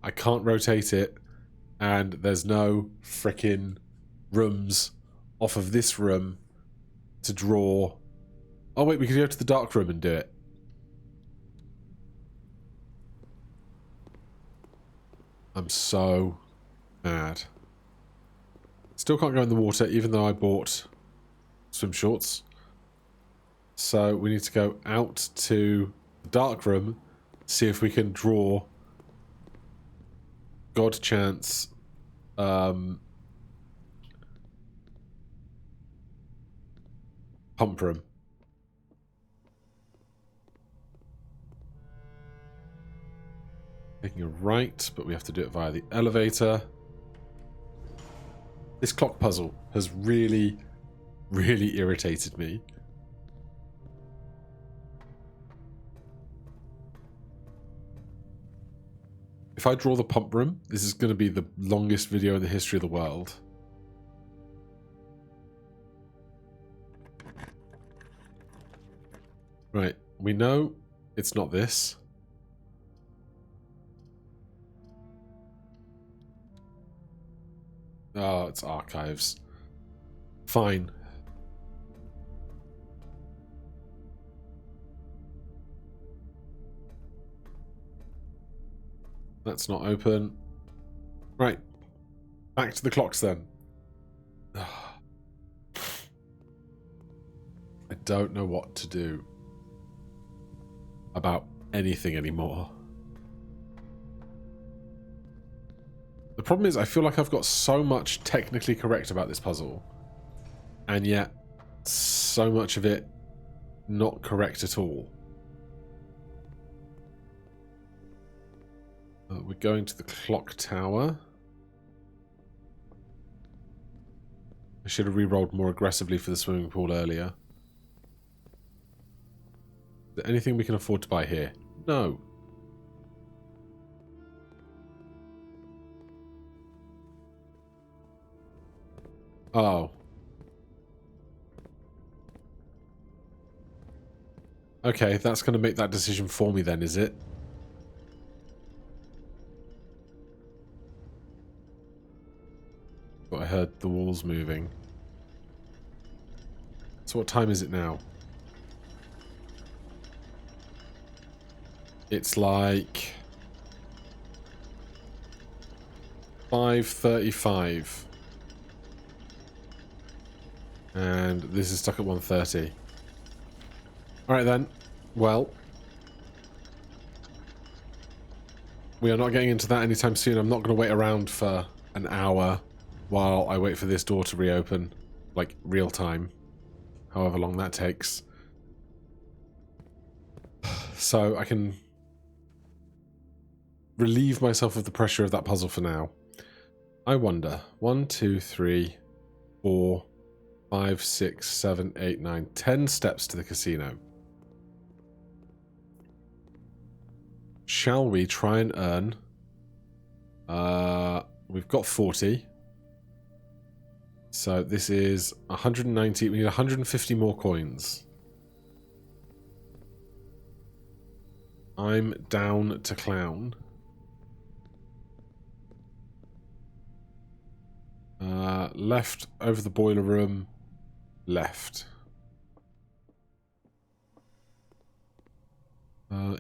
I can't rotate it, and there's no frickin' rooms off of this room to draw. Oh wait, we could go to the dark room and do it. I'm so mad. Still can't go in the water, even though I bought swim shorts. So we need to go out to the dark room, see if we can draw God Chance pump room. Taking a right, but we have to do it via the elevator. This clock puzzle has really, really irritated me. If I draw the pump room, this is going to be the longest video in the history of the world. Right, we know it's not this. Oh, it's archives. Fine. That's not open. Right. Back to the clocks then. I don't know what to do about anything anymore. The problem is I feel like I've got so much technically correct about this puzzle, and yet so much of it not correct at all. We're going to the clock tower. I should have re-rolled more aggressively for the swimming pool earlier. Is there anything we can afford to buy here? No. Oh. Okay, that's going to make that decision for me then, is it? But I heard the walls moving. So what time is it now? It's like 5:35. And this is stuck at 1:30. Alright then. Well, we are not getting into that anytime soon. I'm not going to wait around for an hour while I wait for this door to reopen. Like, real time. However long that takes. So I can relieve myself of the pressure of that puzzle for now. I wonder. 1, 2, 3, 4, 5, 6, 7, 8, 9, 10 steps to the casino. Shall we try and earn? We've got 40. So this is 190. We need 150 more coins. I'm down to clown. Left over the boiler room. Left.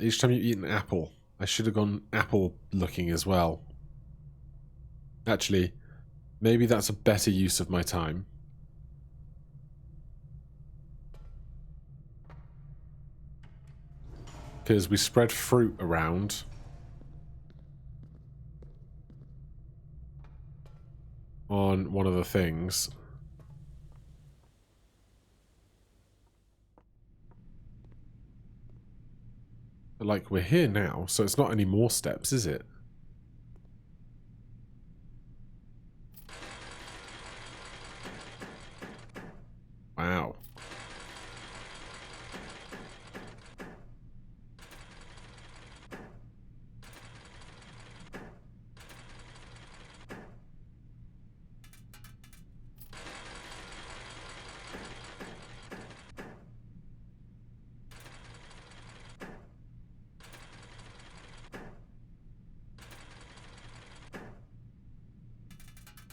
Each time you eat an apple. I should have gone apple looking as well. Actually, maybe that's a better use of my time. Because we spread fruit around. On one of the things. But like, we're here now, so it's not any more steps, is it?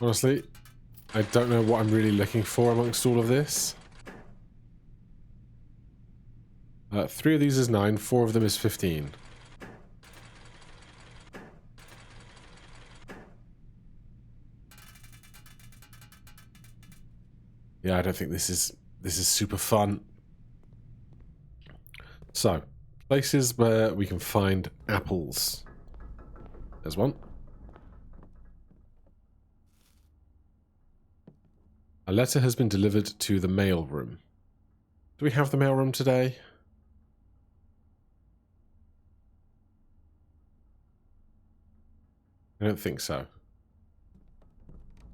Honestly, I don't know what I'm really looking for amongst all of this. 3 of these is 9, 4 of them is 15. Yeah, I don't think this is super fun. So, places where we can find apples. There's one. A letter has been delivered to the mail room. Do we have the mail room today? I don't think so.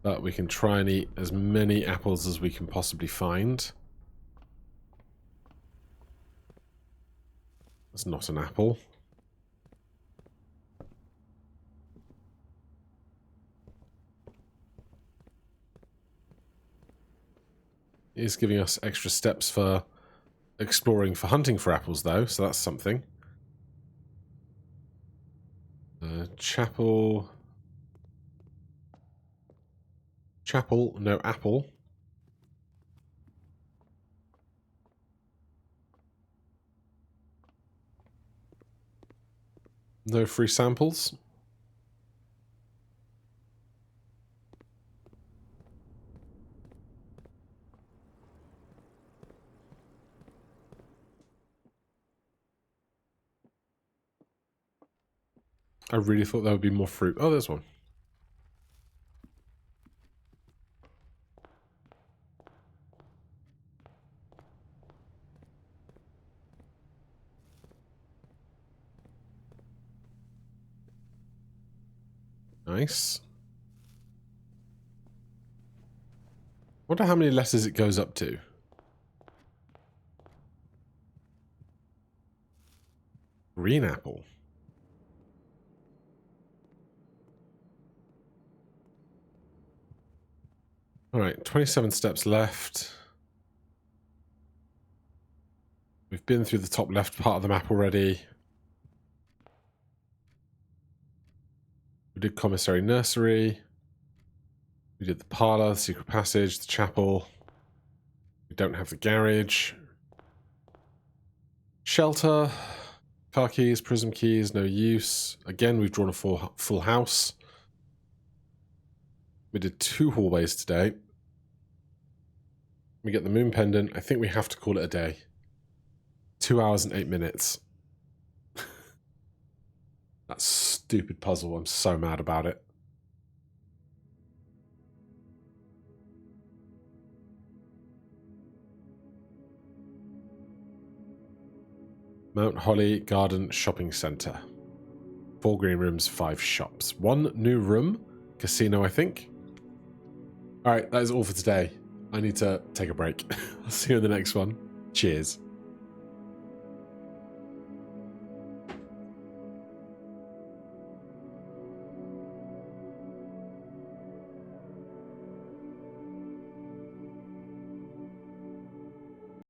But we can try and eat as many apples as we can possibly find. That's not an apple. It is giving us extra steps for exploring for hunting for apples, though, so that's something. Chapel. Chapel, no apple. No free samples. I really thought there would be more fruit. Oh, there's one. Nice. Wonder how many letters it goes up to. Green apple. Alright, 27 steps left. We've been through the top left part of the map already. We did Commissary Nursery. We did the parlour, the secret passage, the chapel. We don't have the garage. Shelter. Car keys, prism keys, no use. Again, we've drawn a full house. We did 2 hallways today. We get the moon pendant. I think we have to call it a day. 2 hours and 8 minutes. That stupid puzzle. I'm so mad about it. Mount Holly Garden Shopping Centre. 4 green rooms, 5 shops. 1 new room. Casino, I think. Alright, that is all for today. I need to take a break. I'll see you in the next one. Cheers.